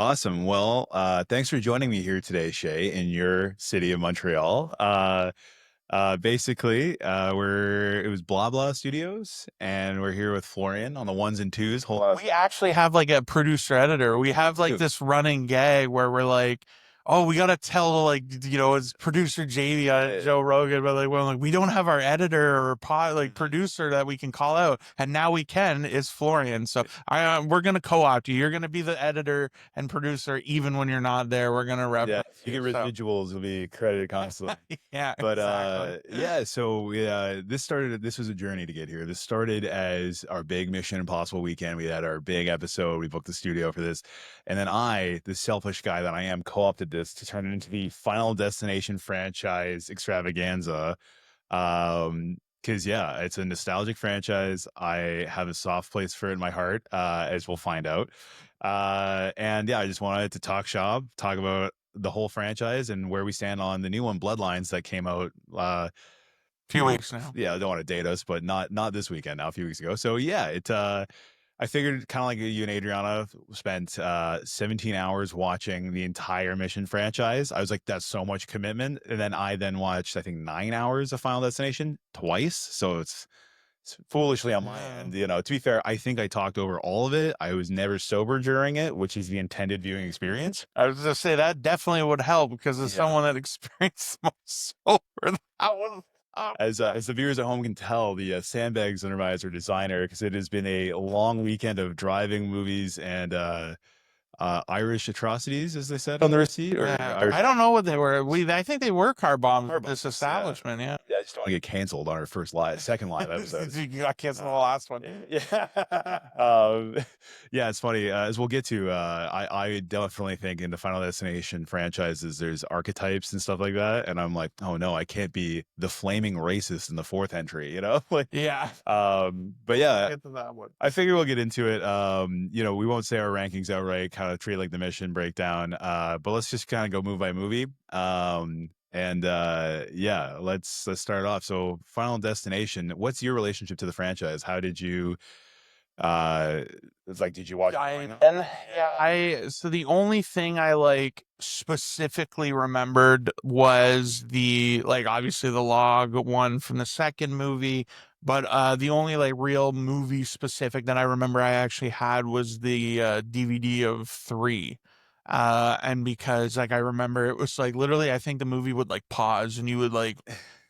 Awesome. Well, thanks for joining me here today, Shay, in your city of Montreal. Basically, it was Blah Blah Studios, and we're here with Florian on the ones and twos. Hold on. We actually have like a producer editor. We have like Dude, this running gag where we're like, oh, we gotta tell it's producer Jamie on uh, Joe Rogan, but like we don't have our editor or producer that we can call out, and now we can is Florian. So we're gonna co-opt you. You're gonna be the editor and producer even when you're not there. We're gonna yeah, reference you you. get So residuals will be credited constantly. yeah, But exactly. yeah, so this was a journey to get here. This started as our big Mission Impossible weekend. We had our big episode. We booked the studio for this. And then the selfish guy that I am, co-opted this to turn it into the Final Destination franchise extravaganza. Because yeah, it's a nostalgic franchise. I have a soft place for it in my heart, as we'll find out. And yeah, I just wanted to talk shop, talk about the whole franchise and where we stand on the new one, Bloodlines, that came out Few weeks now. yeah, I don't want to date us, but not this weekend, now a few weeks ago. So yeah, I figured kind of like you and Adriana spent 17 hours watching the entire Mission franchise. I was like, that's so much commitment. And then I watched, I think, 9 hours of Final Destination twice. So it's foolishly on my end. To be fair, I think I talked over all of it. I was never sober during it, which is the intended viewing experience. I was gonna say that definitely would help because as Yeah. someone that experienced most sober, that was As the viewers at home can tell, the sandbags under my eyes are designer because it has been a long weekend of driving, movies, and Irish atrocities, as they said on the receipt, or yeah. Irish I don't know what they were. I think they were car bombs at this bombs. Yeah. establishment. Yeah. Yeah, I just don't want to get canceled on our second live episode. You got canceled the last one. Yeah. Yeah, it's funny. As we'll get to, I definitely think in the Final Destination franchises, there's archetypes and stuff like that. And I'm like, oh no, I can't be the flaming racist in the fourth entry, Like, Yeah. but yeah, Get to that one. I figure we'll get into it. We won't say our rankings outright, kind of treat it like the mission breakdown. But let's just kind of go move by movie. And yeah, let's start off. So Final Destination, what's your relationship to the franchise? How did you it's like, did you watch So the only thing I like specifically remembered was the like obviously the log one from the second movie, but the only like real movie specific that I remember I actually had was the DVD of three. And because like I remember it was like literally I think the movie would like pause and you would like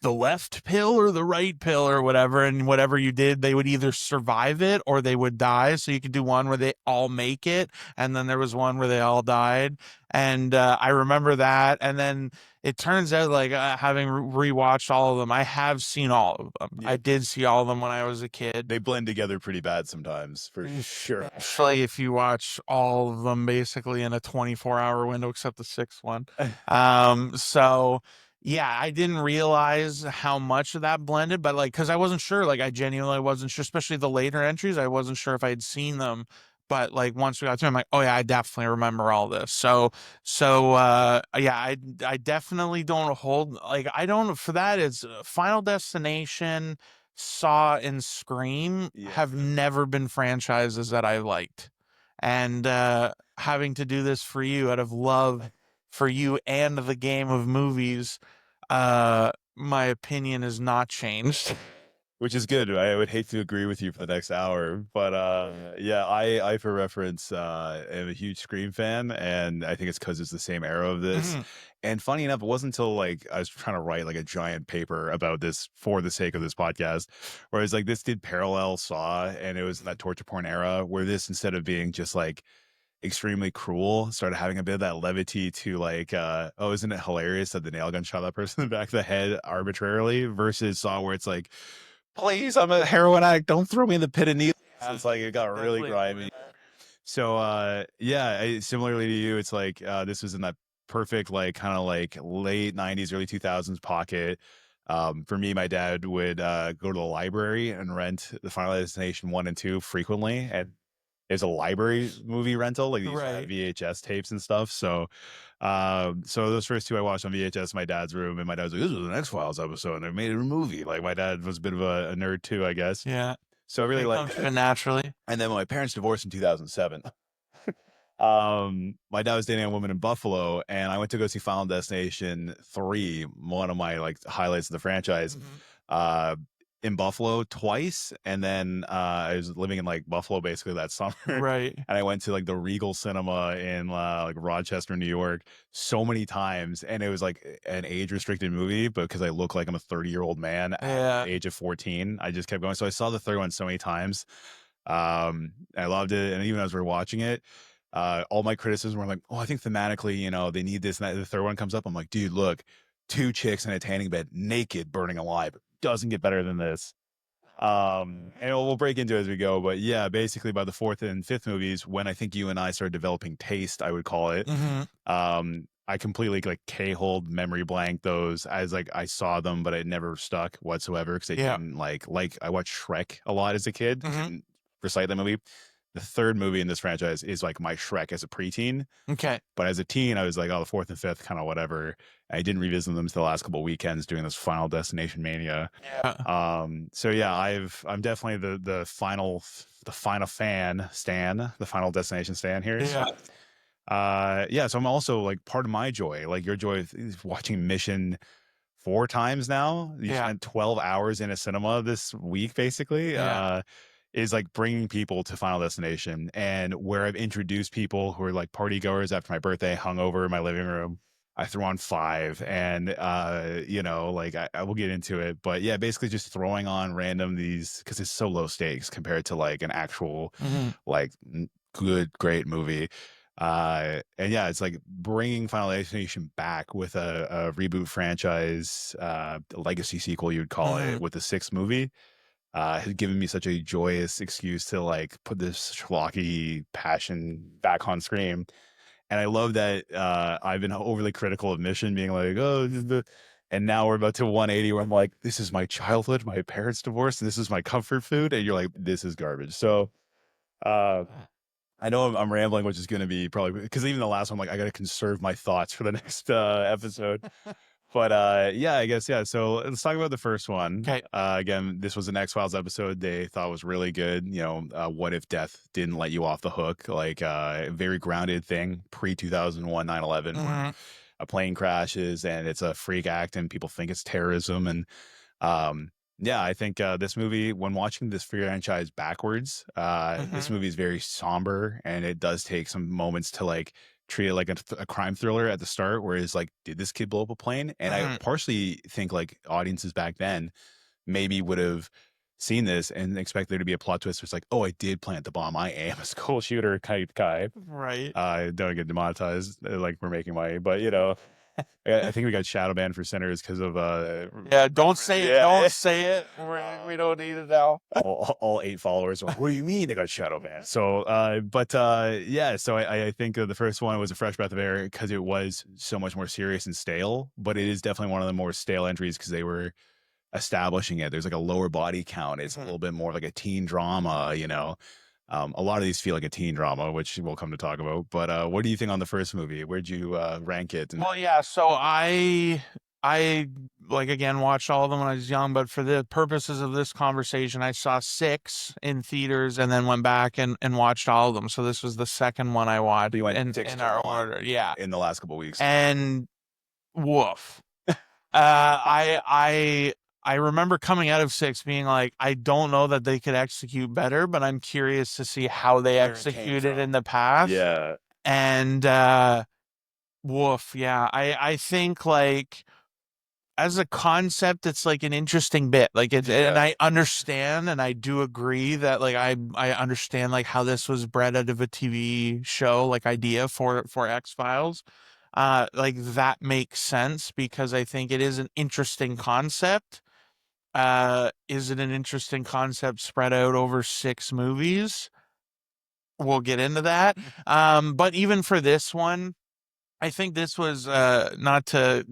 the left pill or the right pill or whatever, and whatever you did, they would either survive it or they would die. So you could do one where they all make it, and then there was one where they all died. And I remember that. And then it turns out, like having rewatched all of them, I have seen all of them. Yeah. I did see all of them when I was a kid. They blend together pretty bad sometimes, for sure. Especially if you watch all of them basically in a 24-hour window, except the sixth one. So yeah, I didn't realize how much of that blended, but like, cause I wasn't sure, like I genuinely wasn't sure, especially the later entries. I wasn't sure if I had seen them, but like once we got to, I'm like, oh yeah, I definitely remember all this. Yeah, I definitely don't hold, like, I don't, for that is Final Destination, Saw and Scream Yeah. have never been franchises that I liked. And having to do this for you out of love for you and the game of movies, my opinion is not changed. Which is good. I would hate to agree with you for the next hour, but yeah, I for reference, am a huge Scream fan, and I think it's because it's the same era of this. Mhm. And funny enough, it wasn't until like I was trying to write like a giant paper about this for the sake of this podcast, where it's like this did parallel Saw, and it was in that torture porn era where this, instead of being just like extremely cruel, started having a bit of that levity to like, oh, isn't it hilarious that the nail gun shot that person in the back of the head arbitrarily, versus Saw where it's like, please, I'm a heroin addict, don't throw me in the pit of needles. It's like it got really grimy. So yeah, similarly to you, it's like this was in that perfect like kind of like late 90s early 2000s pocket. For me, my dad would go to the library and rent the Final Destination 1 and 2 frequently, and it's a library movie rental, like these Right. VHS tapes and stuff. So so those first two I watched on VHS in my dad's room, and my dad was like, this was an X-Files episode and I made it a movie. Like my dad was a bit of a nerd too, I guess. Yeah. So I really It like comes to it naturally. and then when my parents divorced in 2007, My dad was dating a woman in Buffalo, and I went to go see Final Destination 3, one of my like highlights of the franchise, Mhm. uh, in Buffalo twice. And then I was living in like Buffalo basically that summer. Right. And I went to like the Regal Cinema in like Rochester, New York, so many times. And it was like an age restricted movie, but because I look like I'm a 30-year-old man at Yeah. the age of 14, I just kept going. So I saw the third one so many times. I loved it. And even as we are watching it, all my criticisms were like, oh, I think thematically, they need this and that. The third one comes up. I'm like, dude, look, two chicks in a tanning bed, naked, burning alive. Doesn't get better than this. And we'll break into it as we go. But yeah, basically by the fourth and fifth movies, when I think you and I started developing taste, I would call it. Hmm. I completely like K-hold memory blank those as like I saw them, but it never stuck whatsoever because I Yeah. didn't like I watched Shrek a lot as a kid, Hmm. didn't recite that movie. The third movie in this franchise is like my Shrek as a preteen. Okay. But as a teen, I was like, oh, the fourth and fifth, kind of whatever. I didn't revisit them until the last couple of weekends doing this Final Destination mania. Yeah. So yeah, I'm definitely the final fan stan, the Final Destination stan here. Yeah. So yeah, so I'm also like part of my joy, like your joy is watching Mission four times now. You Yeah. spent 12 hours in a cinema this week, basically. Yeah. Is like bringing people to Final Destination, and where I've introduced people who are like party goers after my birthday, hungover in my living room. I threw on five, and like I will get into it, but yeah, basically just throwing on random these because it's so low stakes compared to like an actual Hmm. like good great movie. And yeah, it's like bringing Final Destination back with a reboot franchise, legacy sequel, you'd call Hmm. it, with the sixth movie has given me such a joyous excuse to like put this schlocky passion back on screen. And I love that I've been overly critical of Mission, being like, oh, and now we're about to 180 where I'm like, this is my childhood, my parents divorced, and this is my comfort food. And you're like, this is garbage. So uh, I know I'm rambling, which is going to be probably because even the last one, like, I got to conserve my thoughts for the next episode. But yeah, I guess yeah. So let's talk about the first one. Okay. Again, this was an X-Files episode they thought was really good. What if death didn't let you off the hook? Like a very grounded thing pre 2001 9/11 where Hmm. a plane crashes and it's a freak act and people think it's terrorism. And yeah, I think this movie, when watching this franchise backwards, this Hmm. movie is very somber and it does take some moments to like treat it like a crime thriller at the start, where it's like, did this kid blow up a plane? And I Hmm. partially think like audiences back then maybe would have seen this and expect there to be a plot twist. Where it's like, oh, I did plant the bomb. I am a school shooter kind of guy. Right. Don't get demonetized like we're making money, but I think we got shadow banned for Sinners because of Yeah. Don't say it. Don't yeah. say it. We don't need it now. All eight followers were like, what do you mean they got shadow banned? So yeah, so I think the first one was a fresh breath of air because it was so much more serious and stale, but it is definitely one of the more stale entries because they were establishing it. There's like a lower body count. It's a Mhm. little bit more like a teen drama. A lot of these feel like a teen drama, which we'll come to talk about. But what do you think on the first movie? Where'd you rank it? And Well, yeah, so I like again watched all of them when I was young, but for the purposes of this conversation, I saw six in theaters and then went back and watched all of them. So this was the second one I watched you went in six in to our one order. Yeah. in the last couple of weeks. And woof. I remember coming out of six being like, I don't know that they could execute better, but I'm curious to see how they Where it came executed in from. the past. Yeah. And woof, yeah. I think like as a concept, it's like an interesting bit. Like it, and Yeah. I understand and I do agree that like I understand like how this was bred out of a TV show like idea for X-Files. Like that makes sense because I think it is an interesting concept. Is it an interesting concept spread out over six movies? We'll get into that. But even for this one, I think this was not to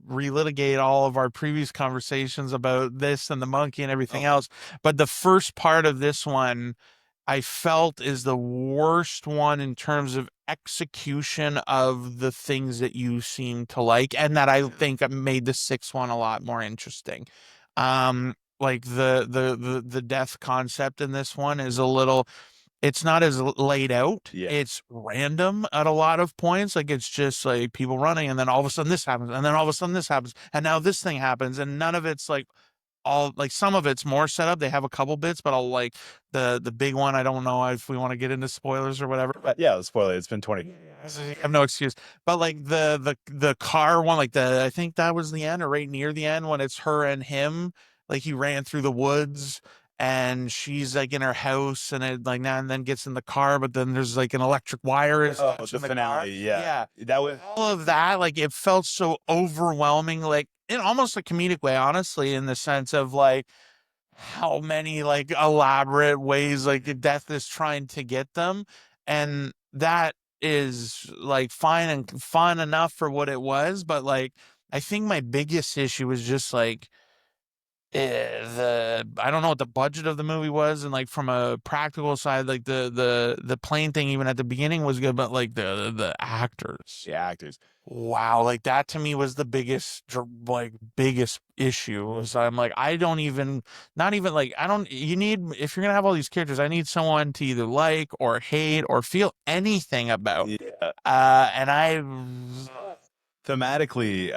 relitigate all of our previous conversations about this and the monkey and everything Oh, else, but the first part of this one I felt is the worst one in terms of execution of the things that you seem to like, and that I think made the sixth one a lot more interesting. Like the death concept in this one is a little it's not as laid out. Yeah. It's random at a lot of points. Like it's just like people running, and then all of a sudden this happens, and then all of a sudden this happens, and now this thing happens, and none of it's like all like some of it's more set up. They have a couple bits, but I'll like the big one. I don't know if we want to get into spoilers or whatever, but Yeah, spoiler. It's been 20. I have no excuse. But like the car one, like the I think that was the end or right near the end when it's her and him. Like he ran through the woods and she's like in her house and it like now and then gets in the car, but then there's like an electric wire is Oh, touching the the car. finale. Yeah. Yeah. That was All of that, like it felt so overwhelming, like in almost a comedic way, honestly, in the sense of like how many like elaborate ways like the death is trying to get them. And that is like fine and fun enough for what it was. But like, I think my biggest issue was just like, the I don't know what the budget of the movie was, and like from a practical side, like the plane thing even at the beginning was good, but like the actors, the actors. wow, like that to me was the like biggest issue. Was I'm like I don't even not even like I don't you need if you're gonna have all these characters, I need someone to either like or hate or feel anything about. Yeah. And I Thematically,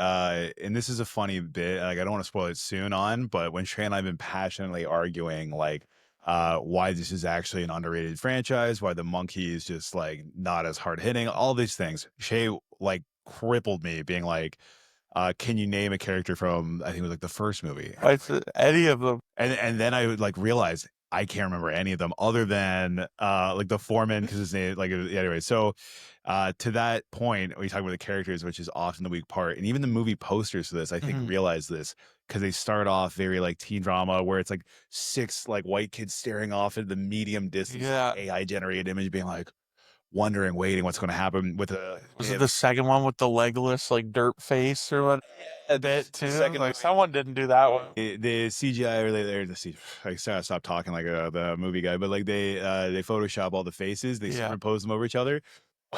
and this is a funny bit, like I don't want to spoil it soon on, but when Shea and I have been passionately arguing like why this is actually an underrated franchise, why the monkey is just like not as hard hitting, all these things. Shea like crippled me being like, can you name a character from I think it was like the first movie? it's any of them. And then I would like realize I can't remember any of them other than like the foreman because his name like anyway. So to that point, we talk about the characters, which is often the weak part, and even the movie posters for this, I think, Mhm. realize this because they start off very like teen drama where it's like six like white kids staring off at the medium distance Yeah. AI generated image, being like wondering, waiting, what's going to happen with a Was it the second one with the legless like dirt face or what? A bit too. second Like someone didn't do that one. the CGI or I gotta stop talking like the movie guy, but like they Photoshop all the faces, they Yeah. superimpose them over each other.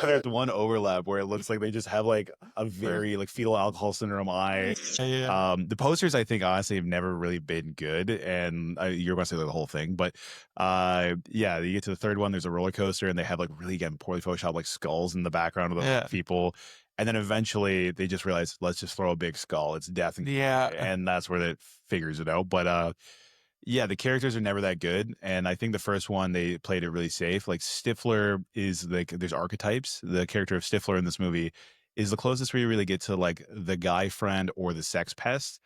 There's one overlap where it looks like they just have like a very like fetal alcohol syndrome eye. Yeah. The posters I think honestly have never really been good, and you're going to say like, the whole thing, but yeah, you get to the third one. There's a roller coaster, and they have like really again poorly photoshopped like skulls in the background of the Yeah. people. And then eventually they just realize, let's just throw a big skull. It's death. Yeah. And that's where it figures it out. But yeah, the characters are never that good. And I think the first one, they played it really safe. Like Stifler is like, there's archetypes. The character of Stifler in this movie is the closest where you really get to like the guy friend or the sex pest.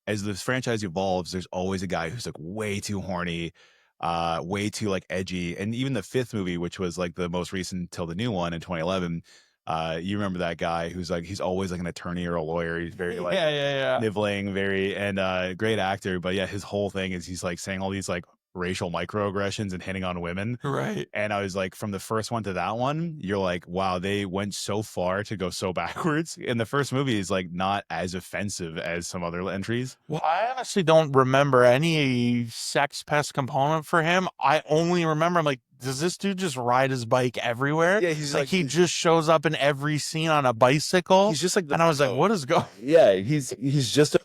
As this franchise evolves, there's always a guy who's like way too horny, way too like edgy. And even the fifth movie, which was like the most recent till the new one in 2011, you remember that guy who's like he's always like an attorney or a lawyer. He's very like Yeah. nibbling, very and great actor. But yeah, his whole thing is he's like saying all these like racial microaggressions and hitting on women. Right. And I was like, from the first one to that one, you're like, wow, they went so far to go so backwards. And the first movie is like not as offensive as some other entries. Well, I honestly don't remember any sex pest component for him. I only remember I'm like, does this dude just ride his bike everywhere? Yeah, he's like he just shows up in every scene on a bicycle. he's just like and I was like, what is going? yeah, he's just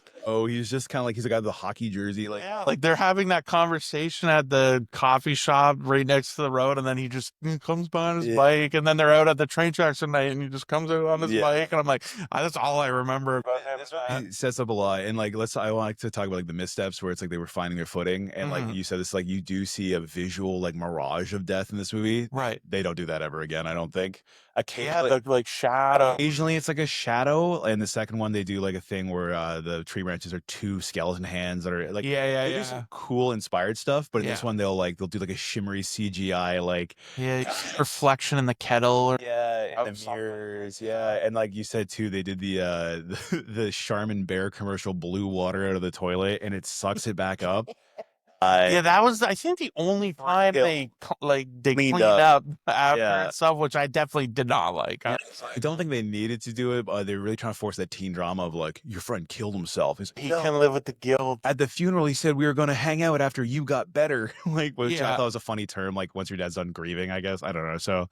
he's just kind of like he's a guy with a hockey jersey, like Yeah, like they're having that conversation at the coffee shop right next to the road, and then he just comes by on his bike, and then they're out at the train tracks at night, and he just comes out on his bike, and I'm like, that's all I remember about him. It sets up a lot. And like I like to talk about like the missteps where it's like they were finding their footing, and like you said, this like you do see a visual like mirage of death in this movie. Right. They don't do that ever again, I don't think. Yeah, the like shadow. Occasionally it's like a shadow, and the second one they do like a thing where the tree branches are two skeleton hands that are like they do some cool inspired stuff, but in this one they'll do like a shimmery CGI like reflection in the kettle or in the mirrors, and like you said too, they did the the Charmin Bear commercial, blue water out of the toilet and it sucks it back up. Yeah, that was I think the only time they cleaned up after itself, which I definitely did not like. I don't think they needed to do it, but they're really trying to force that teen drama of like your friend killed himself. He can live with the guilt. At the funeral, he said we were going to hang out after you got better, like which I thought was a funny term. Like once your dad's done grieving, I guess I don't know. So,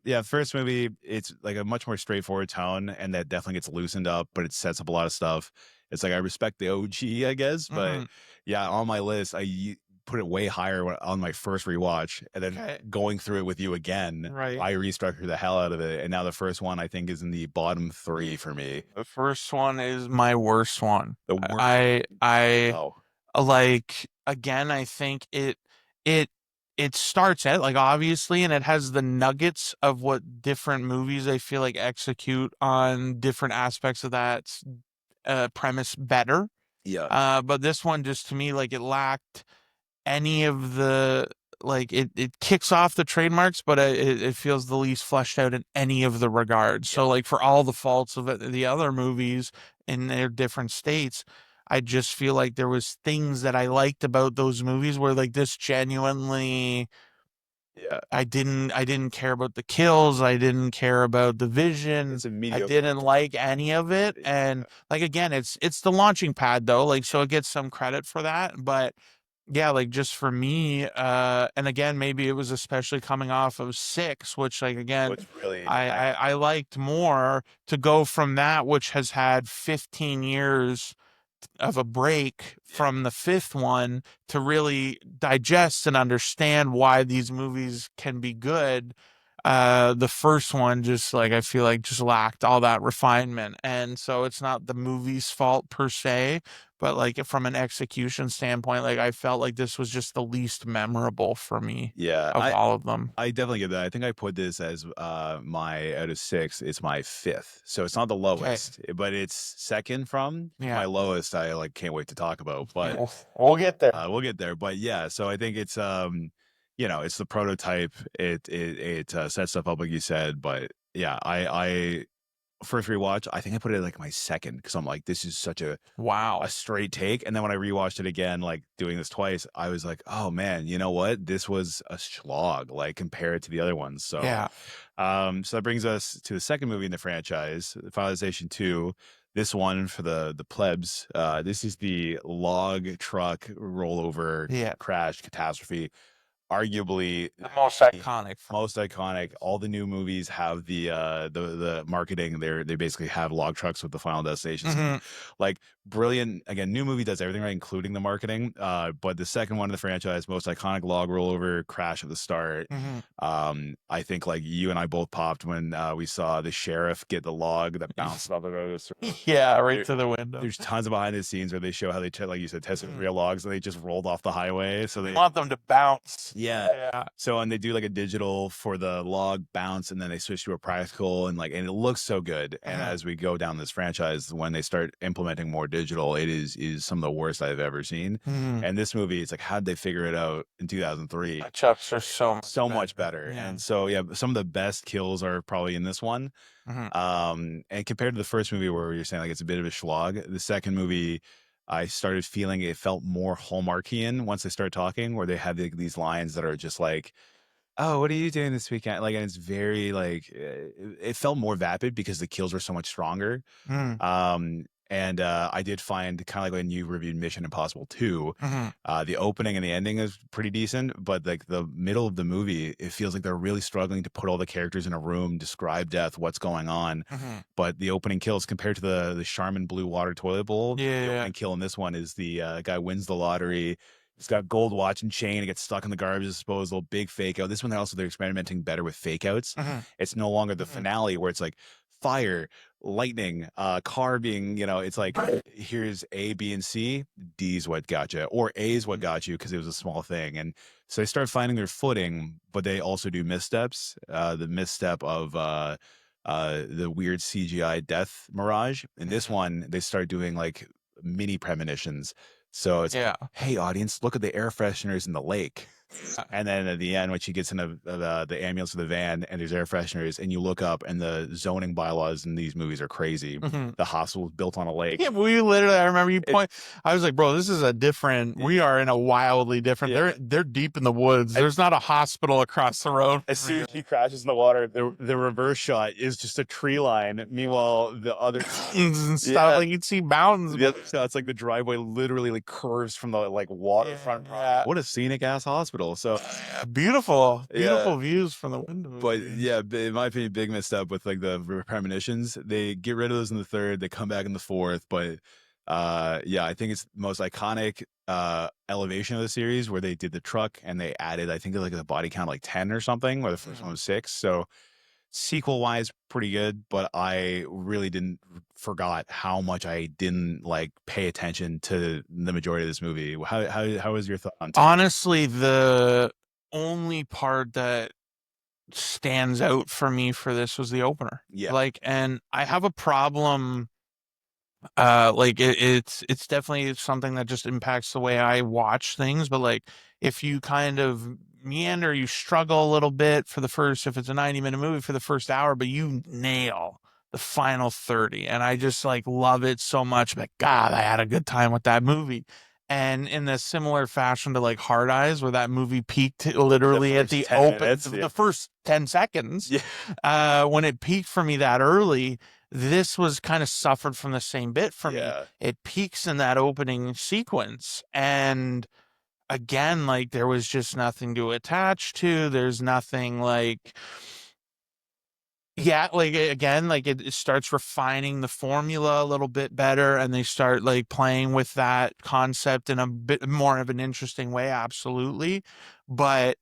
yeah, first movie, it's like a much more straightforward tone, and that definitely gets loosened up, but it sets up a lot of stuff. It's like I respect the OG, I guess, but yeah, on my list, put it way higher on my first rewatch, and then Okay. going through it with you again, Right. I restructured the hell out of it, and now the first one I think is in the bottom 3 for me. The first one is my worst one. The worst. I Oh, like, again, I think it it starts at, like, obviously, and it has the nuggets of what different movies I feel like execute on different aspects of that premise better. yeah. But this one just, to me, like, it lacked any of the, like, it kicks off the trademarks, but it feels the least fleshed out in any of the regards. Yeah. So, like, for all the faults of the other movies in their different states, I just feel like there was things that I liked about those movies where, like, this genuinely, Yeah. I didn't care about the kills, I didn't care about the vision, It's a I mediocre. didn't like any of it. And, like, again, it's the launching pad though, like, so it gets some credit for that. But yeah, like, just for me, and again, maybe it was especially coming off of Six, which, like, again, What's really I liked more, to go from that, which has had 15 years of a break from the fifth one, to really digest and understand why these movies can be good. The first one just, like, I feel like just lacked all that refinement. And so it's not the movie's fault per se, but, like, from an execution standpoint, like, I felt like this was just the least memorable for me yeah. of all of them. I definitely get that. I think I put this as my out of 6. It's my 5th, so it's not the Okay. lowest, but it's second from Yeah. my lowest. I like can't wait to talk about, but We'll get there. we'll get there. But yeah, so I think it's it's the prototype. It sets stuff up like you said, but yeah, I first rewatch, I think I put it like my second because I'm like, this is such a Wow. straight take. And then when I rewatched it again, like doing this twice, I was like, oh man, you know what? This was a slog, like compared to the other ones. So, Yeah. so that brings us to the second movie in the franchise, Finalization 2. This one for the plebs. This is the log truck rollover Yeah. crash catastrophe, arguably The most iconic. most iconic. All the new movies have the marketing. They basically have log trucks with the Final Destination. Mhm. Like brilliant. Again, new movie does everything right, including the marketing. But the second one in the franchise, most iconic log rollover crash at the start. Mhm. I think like you and I both popped when we saw the sheriff get the log that bounced off the road. Yeah, right There- to the window. There's tons of behind the scenes where they show how they like you said, tested real logs and they just rolled off the highway. So I they want them to bounce. yeah. Yeah. So and they do like a digital for the log bounce, and then they switch to a practical, and like and it looks so good. And Uh-huh. as we go down this franchise, when they start implementing more digital, it is some of the worst I've ever seen. Mhm. And this movie, it's like how'd they figure it out in 2003? The chucks are so much So much better. Yeah. And so yeah, some of the best kills are probably in this one. Mhm. And compared to the first movie where you're saying like it's a bit of a slog, the second movie I started feeling it felt more Hallmarkian once they started talking, where they had these lines that are just like, "Oh, what are you doing this weekend?" Like, and it's very like it felt more vapid because the kills were so much stronger. Mhm. And I did find kind of like when you reviewed Mission Impossible 2, Mhm. the opening and the ending is pretty decent, but like the middle of the movie, it feels like they're really struggling to put all the characters in a room, describe death, what's going on. Mhm. But the opening kills compared to the Charmin blue water toilet bowl, the Yeah. opening kill in this one is the guy wins the lottery. He's got gold watch and chain. It gets stuck in the garbage disposal. Big fake out. This one also they're experimenting better with fake outs. Mhm. It's no longer the Mhm. finale where it's like fire, lightning, car being, it's like here's A, B, and C. D's what got you, or A is what got you because it was a small thing. And so they start finding their footing, but they also do missteps. The misstep of the weird CGI death mirage. In this one, they start doing like mini premonitions. So it's Yeah. hey audience, look at the air fresheners in the lake. Uh, And then at the end, when she gets in the ambulance of the van and there's air fresheners, and you look up, and the zoning bylaws in these movies are crazy. Mhm. The hospital is built on a lake. Yeah, we literally, I remember you It- point. I was like, bro, this is a different. We are in a wildly different. Yeah. They're deep in the woods. There's not a hospital across the road. As soon as she crashes in the water, the reverse shot is just a tree line. Meanwhile, the other And stuff, Yeah. like, you'd see mountains. the other shot's like the driveway literally like curves from the like waterfront. Yeah. What a scenic ass hospital. So Beautiful, Yeah. beautiful views from the window. But yeah, in my opinion, big misstep with like the premonitions. They get rid of those in the third. They come back in the fourth, but Yeah, I think it's the most iconic elevation of the series where they did the truck and they added, I think, like a body count like 10 or something, where the first one was 6. So sequel wise, pretty good, but I really didn't forgot how much I didn't like pay attention to the majority of this movie. How was your thought on two? Honestly, the only part that stands out for me for this was the opener. Yeah, Like, and I have a problem. Like it's definitely something that just impacts the way I watch things. But like, if you kind of meander, you struggle a little bit for the first, if it's a 90-minute movie for the first hour, but you nail the final 30. And I just like love it so much. But God, I had a good time with that movie. And in a similar fashion to like Hard Eyes, where that movie peaked the literally at first the 10 open, minutes. Yeah, the first 10 seconds, yeah, when it peaked for me that early, this was kind of suffered from the same bit for me. yeah. It peaks in that opening sequence. And again, like there was just nothing to attach to. There's nothing like, yeah, like again, like it starts refining the formula a little bit better and they start like playing with that concept in a bit more of an interesting way. Absolutely. But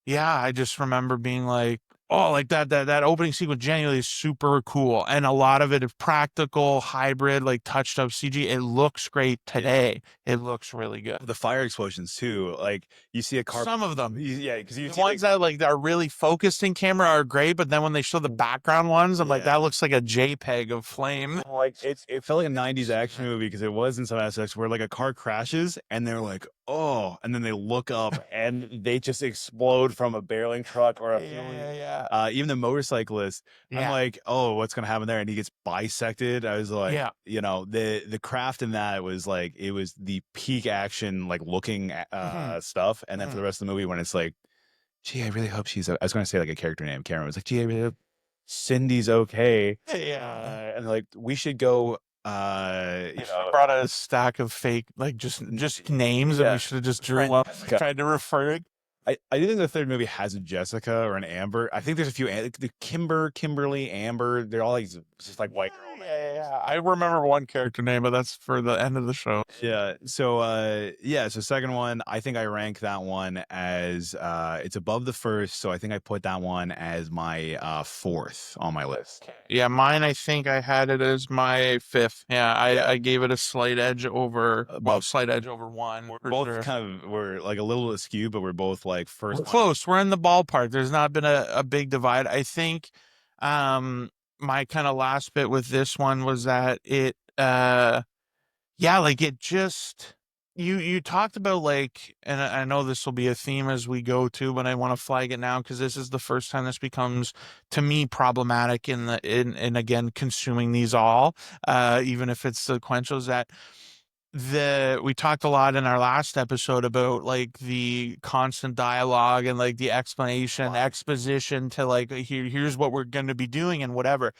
yeah, I just remember being like, oh, like that opening sequence genuinely is super cool. And a lot of it is practical, hybrid, like touched up CG. It looks great Yeah. today. It looks really good. The fire explosions too. Like you see a car. Some of them. Yeah, because you The see ones like that like that are really focused in camera are great, but then when they show the background ones, I'm like, yeah. that looks like a JPEG of flame. Like it felt like a 90s action movie because it was in some aspects where like a car crashes and they're like, oh, and then they look up and they just explode from a barreling truck or a fueling. Yeah. Even the motorcyclist, I'm Yeah. like, oh, what's gonna happen there? And he gets bisected. I was like, Yeah. you know, the craft in that was like it was the peak action, like looking at Mhm. stuff. And then for Mhm. the rest of the movie, when it's like, gee, I really hope I was gonna say like a character name. Cameron was like, gee, I really hope Cindy's okay. Yeah. And like we should go you She know brought a stack of fake, like just names, and we yeah. should have just drew Friend up, Jessica. tried to refer it. I do think the third movie has a Jessica or an Amber. I think there's a few the Kimberly, Amber. They're all like just like white girl names. Yeah. I remember one character name, but that's for the end of the show. Yeah. So yeah, so second one, I think I rank that one as it's above the first, so I think I put that one as my fourth on my list. Yeah, mine, I think I had it as my fifth. Yeah, Yeah. I gave it a slight edge over, Above slight edge over one we're for both sure. kind of we're like a little askew, but we're both like We're first one. close. We're in the ballpark. There's not been a big divide. I think um my kind of last bit with this one was that it yeah, like it just you talked about like, and I know this will be a theme as we go to, but I want to flag it now because this is the first time this becomes to me problematic in again consuming these all, even if it's sequential, is that we talked a lot in our last episode about like the constant dialogue and like the explanation, exposition to like here's what we're going to be doing and whatever.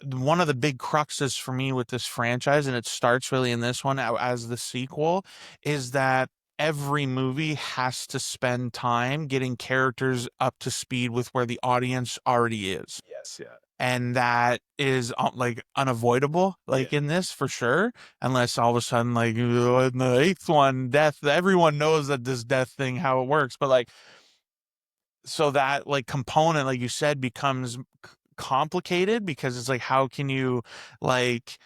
One of the big cruxes for me with this franchise, and it starts really in this one as the sequel, is that every movie has to spend time getting characters up to speed with where the audience already is. Yes, yeah. And that is like unavoidable, like Yeah. in this for sure, unless all of a sudden, like in the eighth one, death, everyone knows that this death thing, how it works. But like, so that like component, like you said, becomes complicated because it's like, how can you like,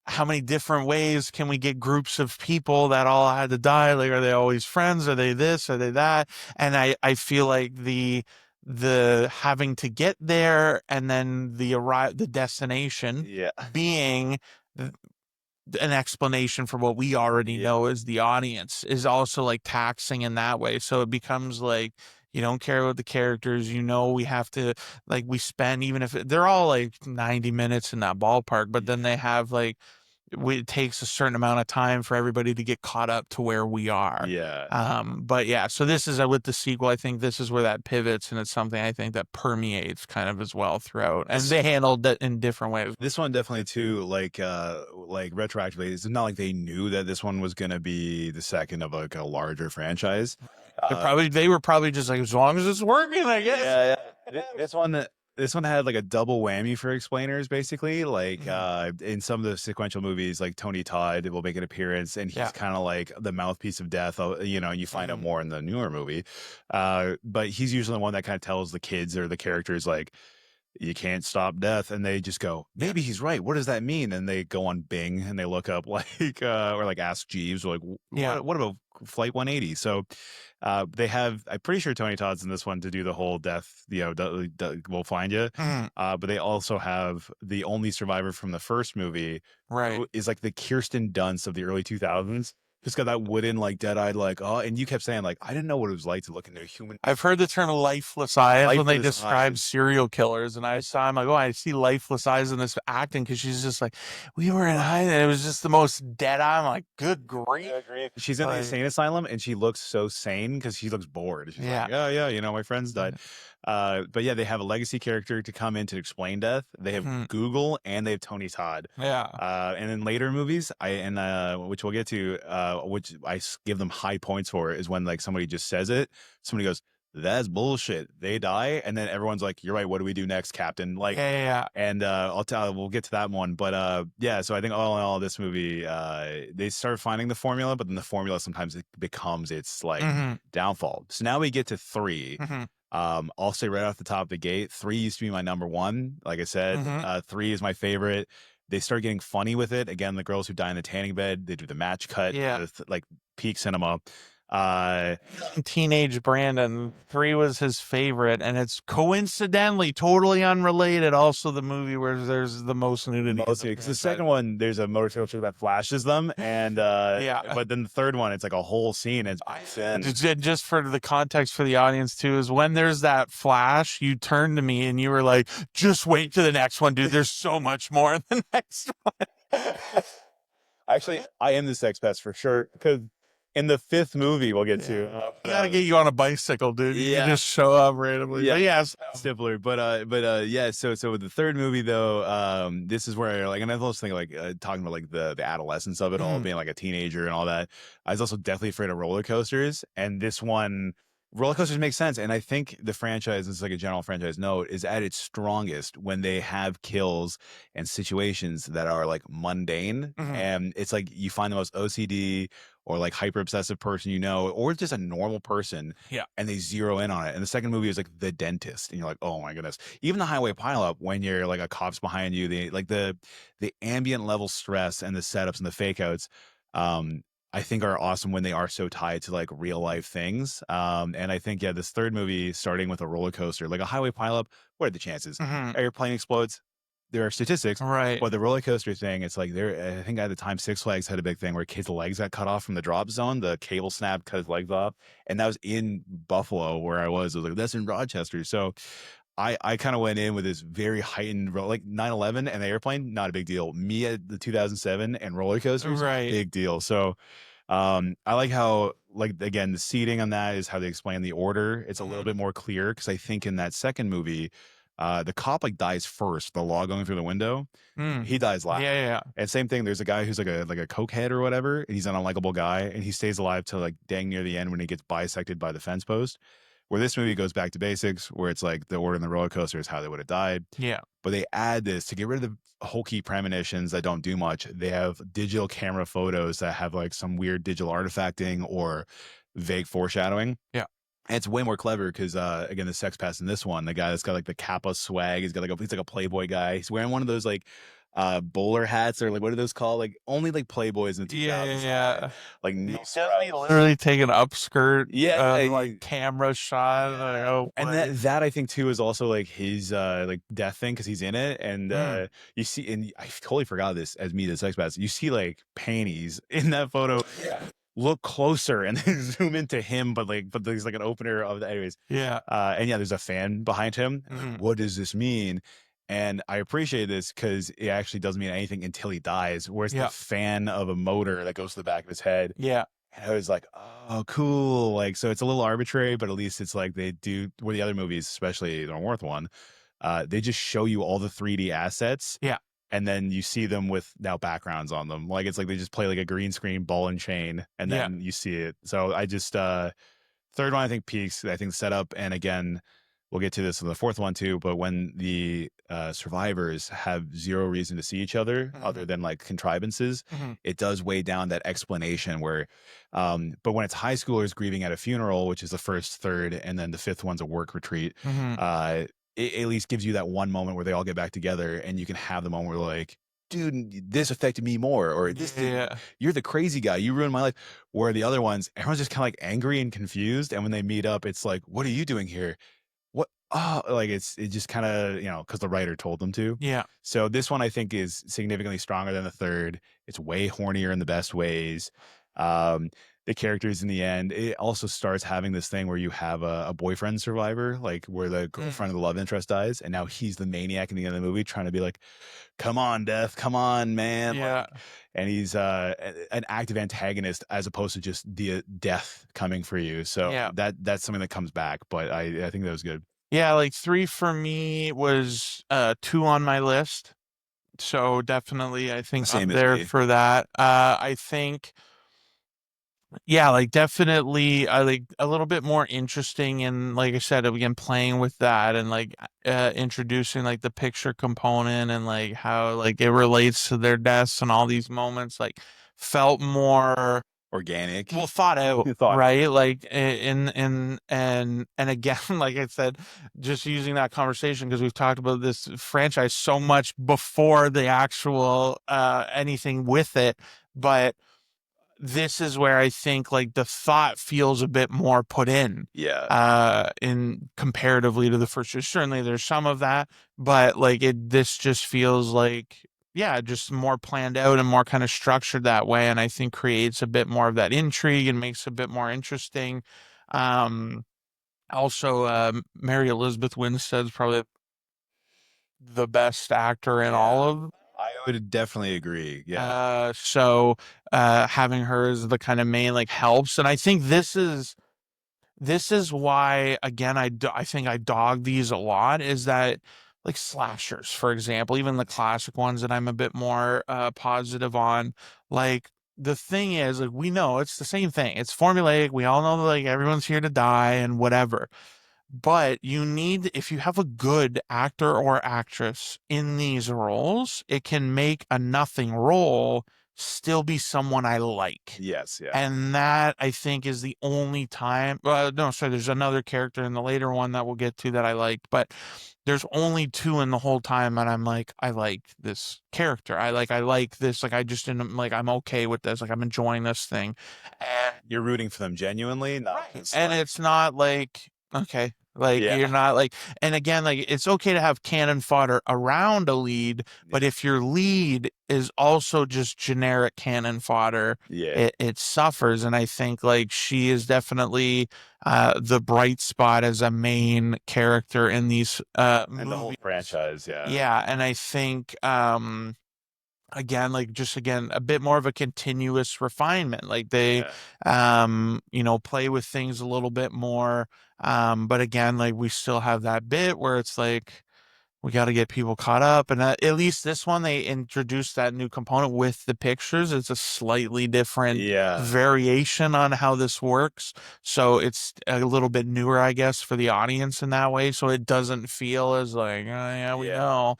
how many different ways can we get groups of people that all had to die? Like, are they always friends? Are they this? Are they that? And I feel like the having to get there and then the destination Yeah. being an explanation for what we already Yeah. know as the audience is also like taxing in that way. So it becomes like you don't care about the characters, we have to like we spend, even if they're all like 90 minutes in that ballpark, but then they have like it takes a certain amount of time for everybody to get caught up to where we are. Yeah. But yeah, so this is with the sequel, I think this is where that pivots, and it's something I think that permeates kind of as well throughout, and they handled that in different ways. This one definitely too, like retroactively, it's not like they knew that this one was gonna be the second of like a larger franchise. They were probably just like, as long as it's working, I guess. Yeah, yeah. This one This one had like a double whammy for explainers, basically. Like Mhm. in some of the sequential movies, like Tony Todd will make an appearance, and he's Yeah. kind of like the mouthpiece of death. You know, you find out Mhm. more in the newer movie, but he's usually the one that kind of tells the kids or the characters like, you can't stop death, and they just go, Yeah. maybe he's right, what does that mean? And they go on Bing and they look up like or like Ask Jeeves, or like, Yeah. what about flight 180? So they have, I'm pretty sure Tony Todd's in this one to do the whole death, will find you. Mhm. But they also have the only survivor from the first movie, Right. who is like the Kirsten Dunst of the early 2000s. Just got that wooden, like dead-eyed, like, oh, and you kept saying like, I didn't know what it was like to look into a human I've heard the term lifeless eyes when they lifeless describe eyes. serial killers, and I saw, I'm like, oh, I see lifeless eyes in this acting because she's just like, we were in hiding, and it was just the most dead eye. I'm like, good grief. I agree. She's in the Like, insane asylum and she looks so sane because she looks bored. She's like, yeah. oh yeah, you know, my friends died. But yeah, they have a legacy character to come in to explain death. They have Mhm. Google and they have Tony Todd. Yeah. And in later movies, which we'll get to, which give them high points for, is when like somebody just says it. Somebody goes, "That's bullshit." They die, and then everyone's like, "You're right. What do we do next, Captain?" Yeah. Like, Yeah. and I'll tell, we'll get to that one, but yeah, so I think all in all, this movie, they start finding the formula, but then the formula sometimes it becomes its like Hmm. downfall. So now we get to three. Hmm. I'll say right off the top of the gate, three used to be my number one. Like I said, Hmm. three is my favorite. They start getting funny with it. Again, the girls who die in the tanning bed, they do the match cut, Yeah. like peak cinema. Uh, Teenage Brandon 3 was his favorite, and it's coincidentally totally unrelated. Also, the movie where there's the most nudity in the Mostly because the franchise. second one, there's a motorcycle chick that flashes them, and Yeah. but then the third one, it's like a whole scene. It's thin. Just for the context for the audience too, is when there's that flash, you turn to me and you were like, just wait to the next one, dude. There's so much more in the next one. Actually, I am the sex pest for sure. Because in the fifth movie, we'll get to. Yeah. We gotta get you on a bicycle, dude. You can Yeah, just show up randomly. yeah, But yes. stifler. But yeah. So with the third movie though, this is where like, and I was also thinking like talking about like the adolescence of it all, Mhm. being like a teenager and all that. I was also definitely afraid of roller coasters, and this one. Roller coasters make sense, and I think the franchise is like a general franchise note is at its strongest when they have kills and situations that are like mundane, Mhm. and it's like you find the most OCD or like hyper obsessive person you know, or just a normal person, Yeah. and they zero in on it. And the second movie is like the dentist, and you're like, oh my goodness. Even the highway pileup, when you're like a cop's behind you, the ambient level stress and the setups and the fake outs. I think are awesome when they are so tied to like real life things. And I think, yeah, this third movie, starting with a roller coaster, like a highway pileup, what are the chances? Mhm. Airplane explodes. There are statistics, Right. but the roller coaster thing, it's like there. I think at the time, Six Flags had a big thing where kids' legs got cut off from the drop zone. The cable snapped, cut his legs off, and that was in Buffalo where I was. I was like, that's in Rochester. So I kind of went in with this very heightened like 9/11 and the airplane, not a big deal. Me at the 2007 and roller coasters, Right. big deal. So I like how, like, again, the seating on that is how they explain the order. It's a little Mhm. bit more clear because I think in that second movie, the cop like dies first, the law going through the window. Mm. He dies Yeah, last. yeah, yeah. And same thing, there's a guy who's like a cokehead or whatever, and he's an unlikable guy, and he stays alive till like dang near the end when he gets bisected by the fence post. Where this movie goes back to basics, where it's like the order in the roller coaster is how they would have died. Yeah. But they add this to get rid of the hokey premonitions that don't do much. They have digital camera photos that have like some weird digital artifacting or vague foreshadowing. Yeah. And it's way more clever because again, the sex pass in this one, the guy that's got like the Kappa swag, he's like a Playboy guy. He's wearing one of those like bowler hats, or like what are those called? Like only like Playboys in the Yeah, 2000s. yeah, Like yeah. no Doesn't he scrubs. literally take an upskirt, Yeah, like camera shot? Like, oh and boy. that I think too is also like his like death thing because he's in it, and Mm. you see, and I totally forgot this as me the sex pass. You see like panties in that photo. Yeah. Look closer and then zoom into him, but there's like an opener of the anyways. Yeah. And yeah, there's a fan behind him. Mhm. What does this mean? And I appreciate this because it actually doesn't mean anything until he dies. Whereas the Yeah. fan of a motor that goes to the back of his head, Yeah. and I was like, oh, cool. Like, so it's a little arbitrary, but at least it's like they do, where the other movies, especially the North one, they just show you all the 3D assets, Yeah. and then you see them with now backgrounds on them. Like, it's like they just play like a green screen ball and chain, and Yeah. then you see it. So I just, third one, I think peaks. I think setup, and again, we'll get to this in the fourth one too, but when the survivors have zero reason to see each other other Mhm. than like contrivances, Mhm. it does weigh down that explanation where, but when it's high schoolers grieving at a funeral, which is the first third, and then the fifth one's a work retreat, Mhm. uh, it at least gives you that one moment where they all get back together and you can have the moment where like, dude, this affected me more, or this did, Yeah. you're the crazy guy, you ruined my life. Where the other ones, everyone's just kind of like angry and confused. And when they meet up, it's like, what are you doing here? What? Oh, like it just kind of, because the writer told them to. Yeah. So this one I think is significantly stronger than the third. It's way hornier in the best ways. Um, the characters in the end, it also starts having this thing where you have a boyfriend survivor, like where the Mm. girlfriend of the love interest dies, and now he's the maniac in the end of the movie, trying to be like, "Come on, Death, come on, man!" Yeah. And he's an active antagonist as opposed to just the death coming for you. So Yeah. that's something that comes back. But I think that was good. Yeah, like 3 for me was 2 on my list. So definitely I think up Same as there me. for that. I think yeah, like definitely like a little bit more interesting and like I said again playing with that and like introducing like the picture component and like how like it relates to their deaths and all these moments like felt more well Organic. thought out, You thought, right? Like and again like I said just using that conversation because we've talked about this franchise so much before the actual anything with it, but this is where I think like the thought feels a bit more put yeah, in comparatively to the first two. Certainly there's some of that, but like it this just feels like yeah, just more planned out and more kind of structured that way. And I think creates a bit more of that intrigue and makes it a bit more interesting. Um also Mary Elizabeth Winstead's probably the best actor in all yeah. of I would definitely agree. Yeah, so having her as the kind of main like helps and I think this is why again I think I dog these a lot is that like slashers for example even the classic ones that I'm a bit more positive on like the thing is like we know it's the same thing it's formulaic we all know that like everyone's here to die and whatever but you need, if you have a good actor or actress in these roles, it can make a nothing role still be someone I like. yes, yeah, And that I think is the only time. No, sorry, there's another character in the later one that we'll get to that I liked, but there's only two in the whole time, and I'm like, I like this character. I like this. Like, I just didn't like. I'm okay with this. Like, I'm enjoying this thing, and you're rooting for them genuinely, not right. just And like, it's not like, okay, like yeah, you're not like, and again, like it's okay to have cannon fodder around a lead, but yeah, if your lead is also just generic cannon fodder, yeah, it suffers. And I think like she is definitely the bright spot as a main character in these and the whole movies. franchise, yeah, Yeah. And I think again like just again a bit more of a continuous refinement like they yeah, play with things a little bit more but again like we still have that bit where it's like we got to get people caught up and at least this one they introduced that new component with the pictures it's a slightly different yeah, variation on how this works so it's a little bit newer I guess for the audience in that way so it doesn't feel as like oh yeah we yeah, know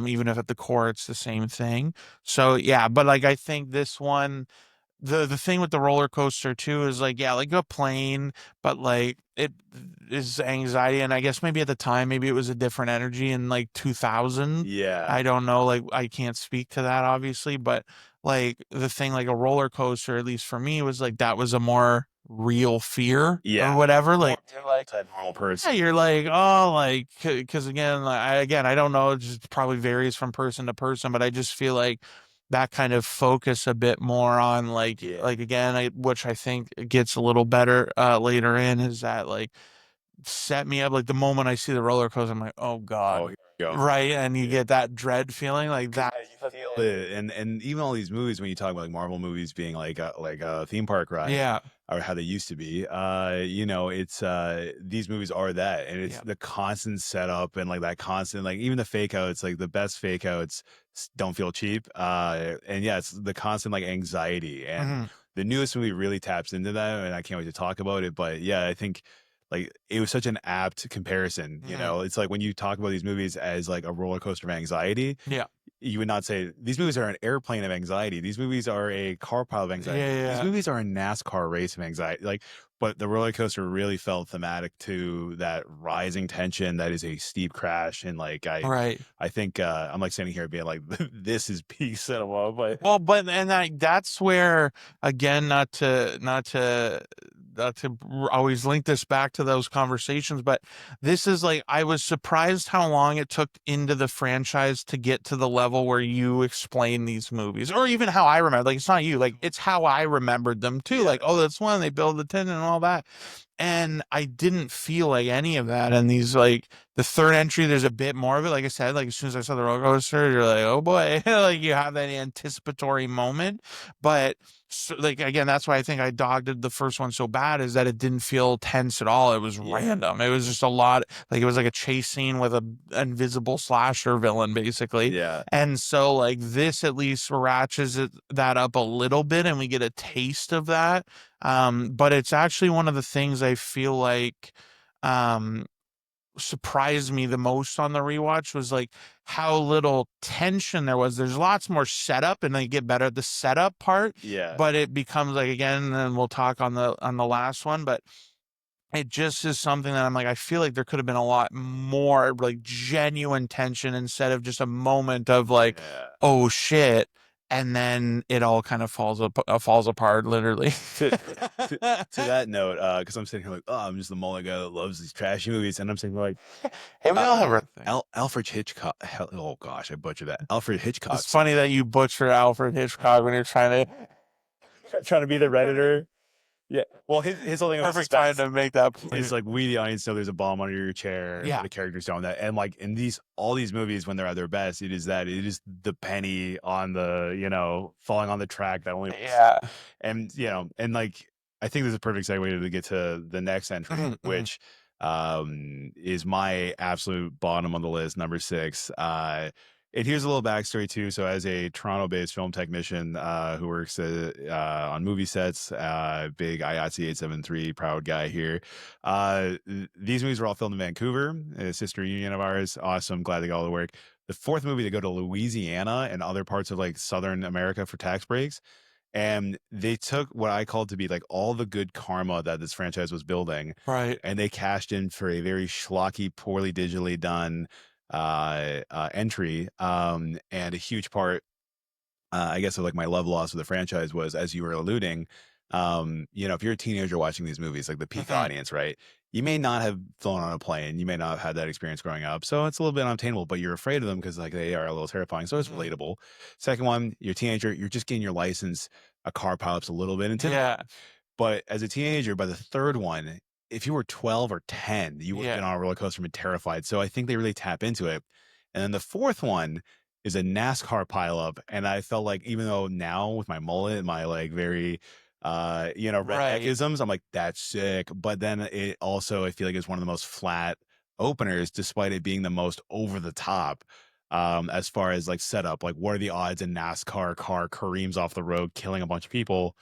even if at the core it's the same thing so yeah but like I think this one the thing with the roller coaster too is like yeah like a plane but like it is anxiety and I guess maybe at the time maybe it was a different energy in like 2000 yeah, I don't know like I can't speak to that obviously but like the thing like a roller coaster at least for me was like that was a more real fear or yeah. whatever More like you're like to a normal yeah, person. you're like, oh, like, because again, like, I don't know, it just probably varies from person to person, but I just feel like that kind of focus a bit more on Yeah. like again, which I think gets a little better later in is that like set me up like the moment I see the roller coaster, I'm like, oh Oh, God, here we go. right, and you Yeah. get that dread feeling like Yeah, that. you feel it, and even all these movies when you talk about like Marvel movies being like a theme park ride Yeah, or how they used to be, it's these movies are that, and it's yeah, the constant setup and like that constant like even the fake outs, like the best fake outs don't feel cheap, and yeah, it's the constant like anxiety, and hmm the newest movie really taps into that, and I can't wait to talk about it, but yeah, I think like it was such an apt comparison. You Mhm. know, it's like when you talk about these movies as like a roller coaster of anxiety, Yeah. you would not say these movies are an airplane of anxiety. These movies are a car pile of Yeah, anxiety. These yeah. movies are a NASCAR race of anxiety. Like, but the roller coaster really felt thematic to that rising tension that is a steep crash. And like, Right. I think I'm like standing here being like, this is peak cinema. But Well, but and that's where, again, not to always link this back to those conversations, but this is like I was surprised how long it took into the franchise to get to the level where you explain these movies, or even how I remember. Like it's not you, like it's how I remembered them too. yeah, Like, oh, that's when they build the tent and all that. And I didn't feel like any of that. And these, like, the third entry, there's a bit more of it. Like I said, like as soon as I saw the roller coaster, you're like, oh boy, like you have that anticipatory moment. But so, like again, that's why I think I dogged the first one so bad, is that it didn't feel tense at all. It was yeah, random. It was just a lot. Like it was like a chase scene with a invisible slasher villain, basically. yeah, And so like this at least ratchets that up a little bit, and we get a taste of that. But it's actually one of the things I feel like um surprised me the most on the rewatch was like how little tension there was. There's lots more setup, and they get better at the setup part, yeah. but it becomes like, again, and we'll talk on the last one, but it just is something that I'm like, I feel like there could have been a lot more like genuine tension instead of just a moment of like, Yeah. oh shit, and then it all kind of falls apart literally. To, to that note, because I'm sitting here like, oh, I'm just the mullet guy that loves these trashy movies, and I'm saying like, Hey, we all have our thing. Alfred Hitchcock. Oh gosh, I butchered that. Alfred It's Hitchcock's funny that you butcher Alfred Hitchcock when you're trying to be the redditor. Yeah. Well, his whole thing was perfect time to make that it's point. like we the audience know there's a bomb under your chair, but Yeah, the characters don't. That and like in these all these movies when they're at their best, it is the penny on the falling on the track that only yeah. and and like I think this is a perfect segue to get to the next entry, Mhm, mhm. which is my absolute bottom on the list, number 6. And here's a little backstory too. So, as a Toronto-based film technician who works on movie sets, big IATSE 873 proud guy here. These movies were all filmed in Vancouver, a sister union of ours. Awesome, glad they got all the work. The fourth movie, they go to Louisiana and other parts of like Southern America for tax breaks. And they took what I called to be like all the good karma that this franchise was building, Right, and they cashed in for a very schlocky, poorly digitally done entry. And a huge part, I guess, of like my love loss of the franchise was, as you were alluding, if you're a teenager watching these movies, like the peak mhm, audience, right? You may not have flown on a plane, you may not have had that experience growing up, so it's a little bit unobtainable. But you're afraid of them because like they are a little terrifying, so it's mhm. relatable. Second one, you're a teenager, you're just getting your license. A car pilot's a little bit intimidating. Yeah, But as a teenager, by the third one, if you were 12 or 10, you would have been yeah. on a roller coaster and been terrified. So I think they really tap into it. And then the fourth one is a NASCAR pileup. And I felt like even though now with my mullet, my like very Right, redneckisms, I'm like, that's sick. But then it also I feel like it's one of the most flat openers, despite it being the most over the top. As far as like setup, like what are the odds a NASCAR car careens off the road, killing a bunch of people?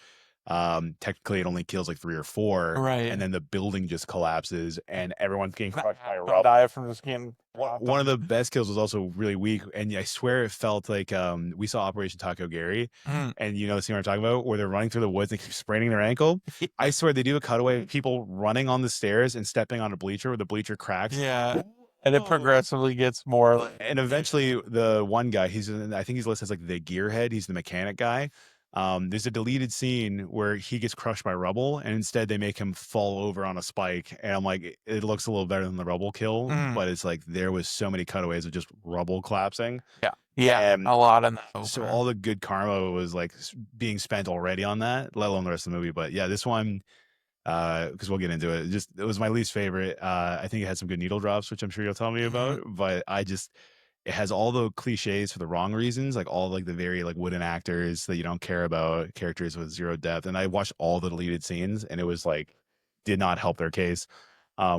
Technically it only kills like 3 or 4, right. and then the building just collapses and everyone's getting crushed by Don't rubble. die from just getting dropped One of on. the best kills was also really weak, and I swear it felt like we saw Operation Taco Gary, Mhm. and you know the scene I'm talking about where they're running through the woods and keep spraining their ankle. I swear they do a cutaway of people running on the stairs and stepping on a bleacher where the bleacher cracks. Yeah, and it progressively gets more And eventually the one guy, I think he's listed as like the gearhead, he's the mechanic guy. There's a deleted scene where he gets crushed by rubble, and instead they make him fall over on a spike. And I'm like, it looks a little better than the rubble kill, Mhm. but it's like there was so many cutaways of just rubble collapsing. Yeah, yeah, And a lot in that so opener. all the good karma was like being spent already on that, let alone the rest of the movie. But yeah, this one, because we'll get into it. It was my least favorite. I think it had some good needle drops, which I'm sure you'll tell me Mhm. about. But it has all the cliches for the wrong reasons, like all like the very like wooden actors that you don't care about, characters with zero depth. And I watched all the deleted scenes, and it was like did not help their case,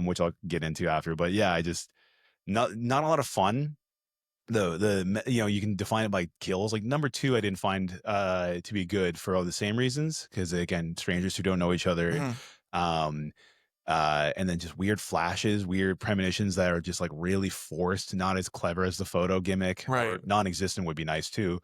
which I'll get into after. But yeah, I just not a lot of fun. You can define it by kills. Like number 2, I didn't find to be good for all the same reasons, because again, strangers who don't know each other. Mhm. Um, And then just weird flashes, weird premonitions that are just like really forced, not as clever as the photo gimmick, Right. or non-existent would be nice too.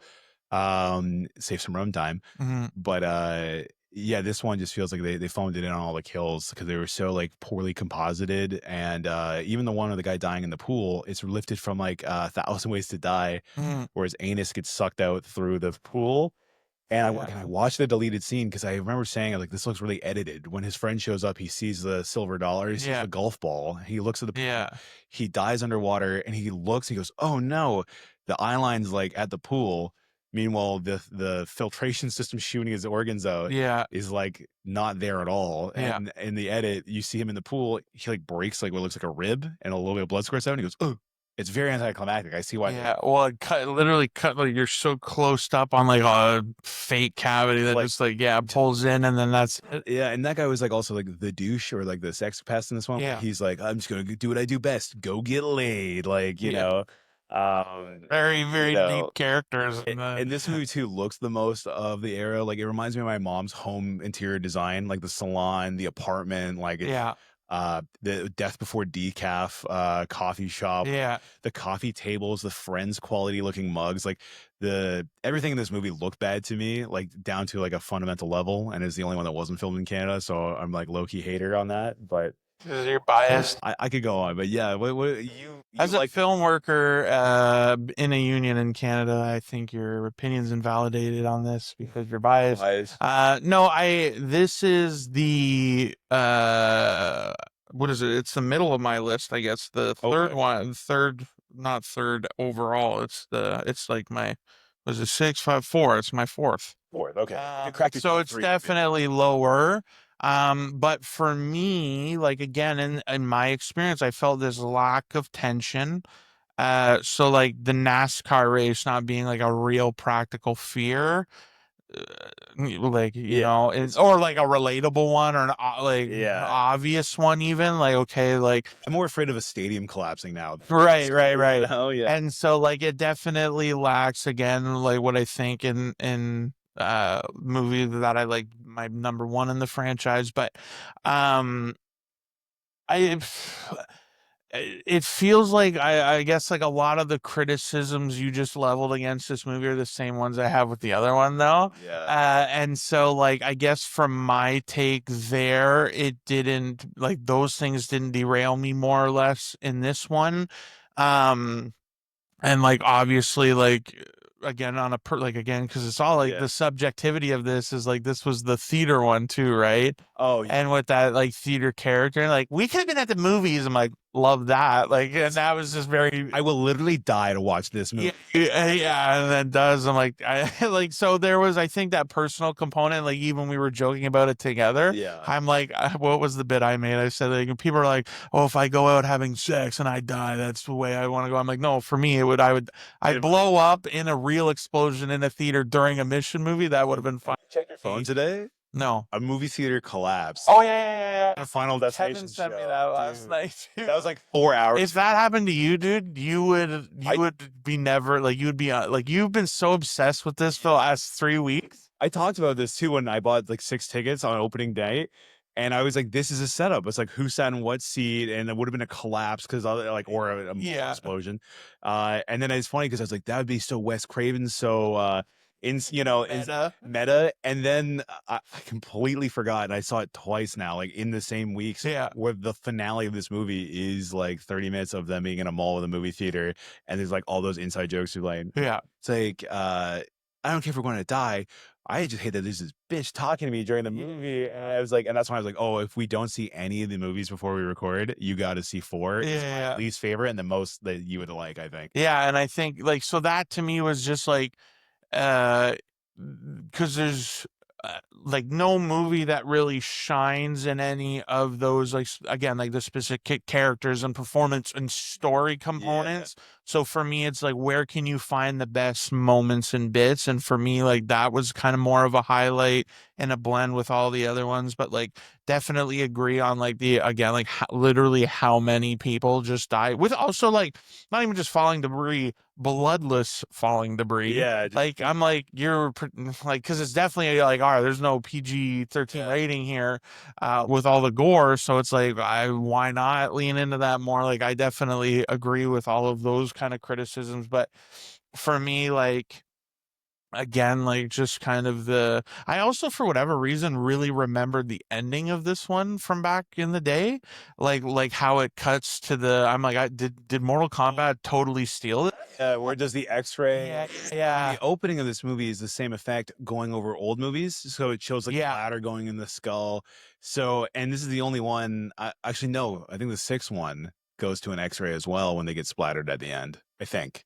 Save some runtime. Mhm. But yeah, this one just feels like they phoned it in on all the kills because they were so like poorly composited. And even the one of the guy dying in the pool, it's lifted from like Thousand Ways to Die, Mhm. where his anus gets sucked out through the pool. And Yeah. I watched the deleted scene because I remember saying like this looks really edited. When his friend shows up, he sees the silver dollar, he sees Yeah. the golf ball. He looks at the pool, Yeah. he dies underwater, and he looks. He goes, "Oh no, the eye line's like at the pool." Meanwhile, the filtration system shooting his organs out Yeah. is like not there at all. Yeah. And in the edit, you see him in the pool. He like breaks like what looks like a rib, and a little bit of blood squirts out. And he goes, "Oh." It's very anticlimactic. I see why they Yeah, well, it literally cut, like, you're so closed up on, like, a fake cavity that like just, like, yeah, pulls in, and then that's it. yeah, and that guy was like also like the douche or like the sex pest in this one. Where Yeah. he's like, I'm just gonna do what I do best, go get laid. Like, Yeah. um, Very, you very deep know, characters in the and this movie too looks the most of the era. Like it reminds me of my mom's home interior design, like the salon, the apartment, like it's Yeah. the Death Before Decaf coffee shop, like Yeah. the coffee tables, the Friends quality looking mugs, like the everything in this movie looked bad to me, like down to like a fundamental level, and is the only one that wasn't filmed in Canada, so I'm like low key hater on that. But 'Cause you're biased. I could go on, but yeah, what you As a like? film worker, in a union in Canada, I think your opinion's invalidated on this because you're biased. Wise. No, this is the, what is it? It's the middle of my list, I guess. The third Okay, one, not third overall. It's like my, was it 654? It's my fourth. fourth. Okay, you cracked your So top it's three. definitely lower. But for me, like again, in my experience, I felt this lack of tension. So like the NASCAR race not being like a real practical fear, like Yeah, it's or like a relatable one or an like yeah. obvious one even like okay like I'm more afraid of a stadium collapsing now. right, right, You right. know, yeah. And so like it definitely lacks again like what I think in movie that I like my number one in the franchise, but um I it feels like I guess like a lot of the criticisms you just leveled against this movie are the same ones I have with the other one though. Yeah. And so like I guess from my take there, it didn't like those things didn't derail me more or less in this one. Um and like obviously like again on a like again because it's all like Yeah. the subjectivity of this is like this was the theater one too, right? Oh, And with that like theater character, like we could have been at the movies. I'm like, love that. Like, and that was just very I will literally die to watch this yeah, movie. yeah, and then does. I'm like, I like so there was I think that personal component, like even we were joking about it together. Yeah. I'm like, what was the bit I made? I said like people are like, oh, if I go out having sex and I die, that's the way I want to go. I'm like, no, for me it would I'd blow up in a real explosion in a theater during a mission movie. That would have been fine. Check your phone today. No. A movie theater collapsed. Oh yeah. A Final Destination Kevin sent me show, that last dude. night. Too. That was like 4 hours. If that happened to you, dude, you I- would be never like you would be like you've been so obsessed with this for the last 3 weeks. I talked about this too when I bought like 6 tickets on opening day. And I was like, this is a setup. It's like who sat in what seat, and it would have been a collapse because like or a Yeah. explosion. And then it's funny because I was like, that would be so Wes Craven, so in meta. And then I completely forgot, and I saw it twice now, like in the same weeks. Yeah. Where the finale of this movie is like 30 minutes of them being in a mall with a movie theater, and there's like all those inside jokes you're like, Yeah. it's like I don't care if we're going to die. I just hate that there's this bitch talking to me during the movie. And I was like, and that's when I was like, oh, if we don't see any of the movies before we record, you got to see 4. It's my Yeah. least favorite and the most that you would like, I think. Yeah, and I think like so that to me was just like because there's like no movie that really shines in any of those like again like the specific characters and performance and story components. So for me, it's like, where can you find the best moments and bits? And for me, like that was kind of more of a highlight and a blend with all the other ones. But like, definitely agree on like the again, like literally how many people just died with also like not even just falling debris, bloodless falling debris. Yeah, just Like I'm like like because it's definitely like all right, there's no PG-13 yeah. rating here with all the gore, so it's like I why not lean into that more? Like I definitely agree with all of those kind of criticisms, but for me, like again, like just kind of the I also for whatever reason really remembered the ending of this one from back in the day, like how it cuts to the I'm like I did Mortal Kombat totally steal it? Where does the X-ray? Yeah, And yeah, the opening of this movie is the same effect going over old movies. So it shows like yeah. splatter going in the skull. So, and this is the only one. Actually, no, I think the sixth one goes to an X-ray as well when they get splattered at the end. I think.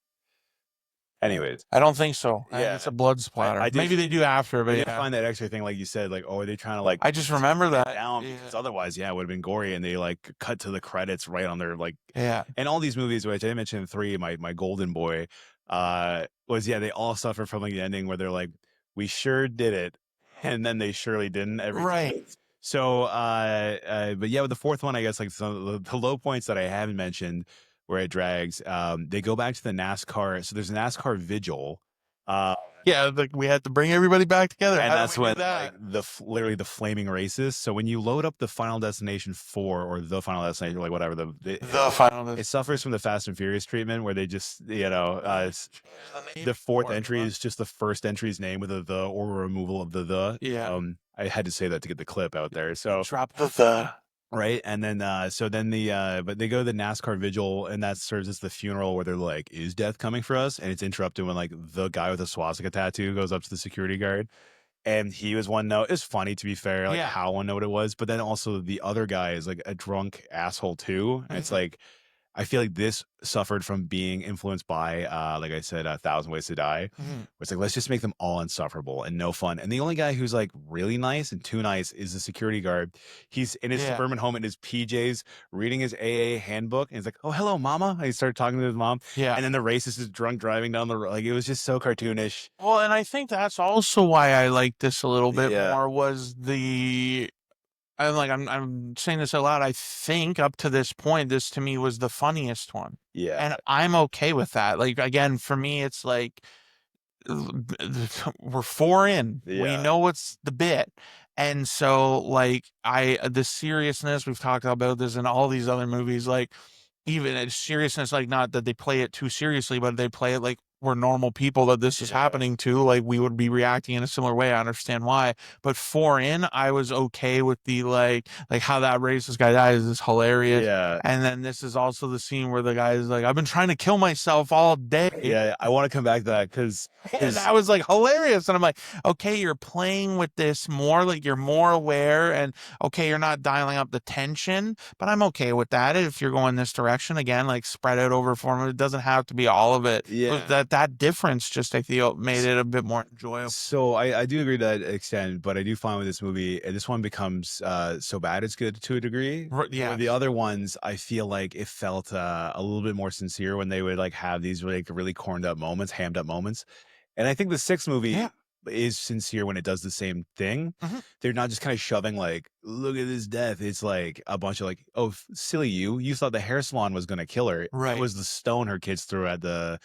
Anyways, I don't think so. I think it's yeah, a blood I splatter. did. Maybe they do after, I but did yeah. find that X-ray thing, like you said, like, oh, are they trying to like I just remember tone it that. down? Yeah. Because otherwise, yeah, it would have been gory, and they like cut to the credits right on their like, Yeah. and all these movies, which I didn't mention three, my golden boy, was yeah, they all suffer from like the ending where they're like, we sure did it, and then they surely didn't every time. Right. So, but yeah, with the fourth one, I guess like some of the low points that I haven't mentioned where it drags, they go back to the NASCAR. So there's a NASCAR vigil. Uh, Yeah, like we had to bring everybody back together. and How did that's we do when like that? literally the flaming races. So when you load up the Final Destination 4 or the Final Destination, like whatever The final it suffers from the Fast and Furious treatment where they just the fourth entry is just the first entry's name with a the or removal of the. Yeah. I had to say that to get the clip out there. So Drop the. right, and then so then but they go to the NASCAR vigil, and that serves as the funeral where they're like, "Is death coming for us?" And it's interrupted when like the guy with a swastika tattoo goes up to the security guard, and he was one note. It's funny to be fair, like Yeah. how one note it was, but then also the other guy is like a drunk asshole too, and it's Mhm. like I feel like this suffered from being influenced by, like I said, A Thousand Ways to Die. Mhm. Where it's like, let's just make them all insufferable and no fun. And the only guy who's like really nice and too nice is the security guard. He's in his Yeah. suburban home in his PJs, reading his AA handbook. And he's like, oh, hello, mama. And he started talking to his mom. Yeah. And then the racist is drunk driving down the road. Like, it was just so cartoonish. Well, and I think that's also why I like this a little bit Yeah. more was the I'm like I'm saying this out loud. I think up to this point, this to me was the funniest one. Yeah. And I'm okay with that. Like again, for me, it's like we're four in. We Yeah. know what's the bit. And so like the seriousness, we've talked about this in all these other movies, like even it's seriousness, like not that they play it too seriously, but they play it like we're normal people that this is Yeah. happening to, like we would be reacting in a similar way. I understand why. But four in, I was okay with the like how that racist guy dies is hilarious. Yeah. And then this is also the scene where the guy is like, I've been trying to kill myself all day. Yeah. I want to come back to that because And that was like hilarious. And I'm like, okay, you're playing with this more, like you're more aware, and okay, you're not dialing up the tension, but I'm okay with that if you're going this direction. Again, like spread it over for me. It doesn't have to be all of it. yeah. But that difference just I feel made it a bit more enjoyable. So I do agree to that extent, but I do find with this movie, this one becomes so bad it's good to a degree. Yeah. Where the other ones, I feel like it felt a little bit more sincere when they would like have these like really corned up moments, hammed up moments. And I think the sixth movie Yeah. is sincere when it does the same thing. Mhm. They're not just kind of shoving like, look at this death. It's like a bunch of like, oh, silly you. You thought the hair salon was gonna kill her. It Right. was the stone her kids threw at the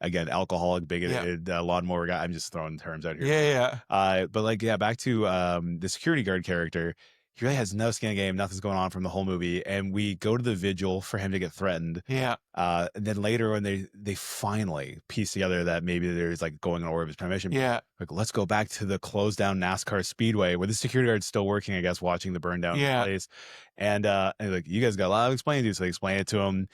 again, alcoholic, bigoted lawnmower guy. I'm just throwing terms out here. Yeah. But like, yeah, back to the security guard character. He really has no skin in the game. Nothing's going on from the whole movie, and we go to the vigil for him to get threatened. Yeah. And then later when they finally piece together that maybe there's like going in order of his permission. Yeah. Like, let's go back to the closed down NASCAR speedway where the security guard's still working, I guess, watching the burn down place. And like, you guys got a lot of explaining to do, so they explain it to him.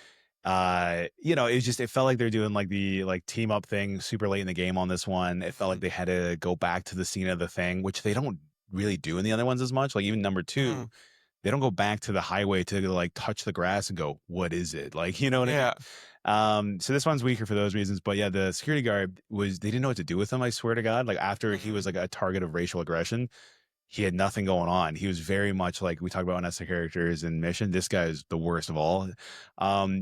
It felt like they're doing like the like team up thing super late in the game on this one. It felt like they had to go back to the scene of the thing, which they don't really do in the other ones as much. Like even number two, they don't go back to the highway to like touch the grass and go, what is it? Like, you know what I mean? So this one's weaker for those reasons. But yeah, the security guard they didn't know what to do with him, I swear to God. Like after he was like a target of racial aggression, he had nothing going on. He was very much like we talk about unnecessary characters in Mission. This guy is the worst of all,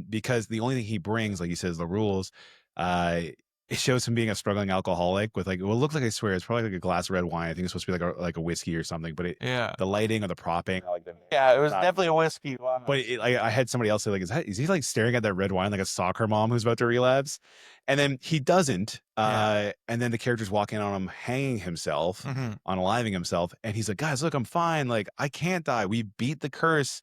because the only thing he brings, like he says, the rules. Uh, it shows him being a struggling alcoholic with like, well, it looks like, I swear it's probably like a glass of red wine. I think it's supposed to be like a whiskey or something, but Yeah. the lighting or the propping, like Yeah, it was not, definitely a whiskey. Wow. but I had somebody else say like, is he like staring at that red wine like a soccer mom who's about to relapse? And then he doesn't. Yeah. And then the character's walking on him, hanging himself, Mhm. unaliving himself, and he's like, guys, look, I'm fine. Like I can't die. We beat the curse.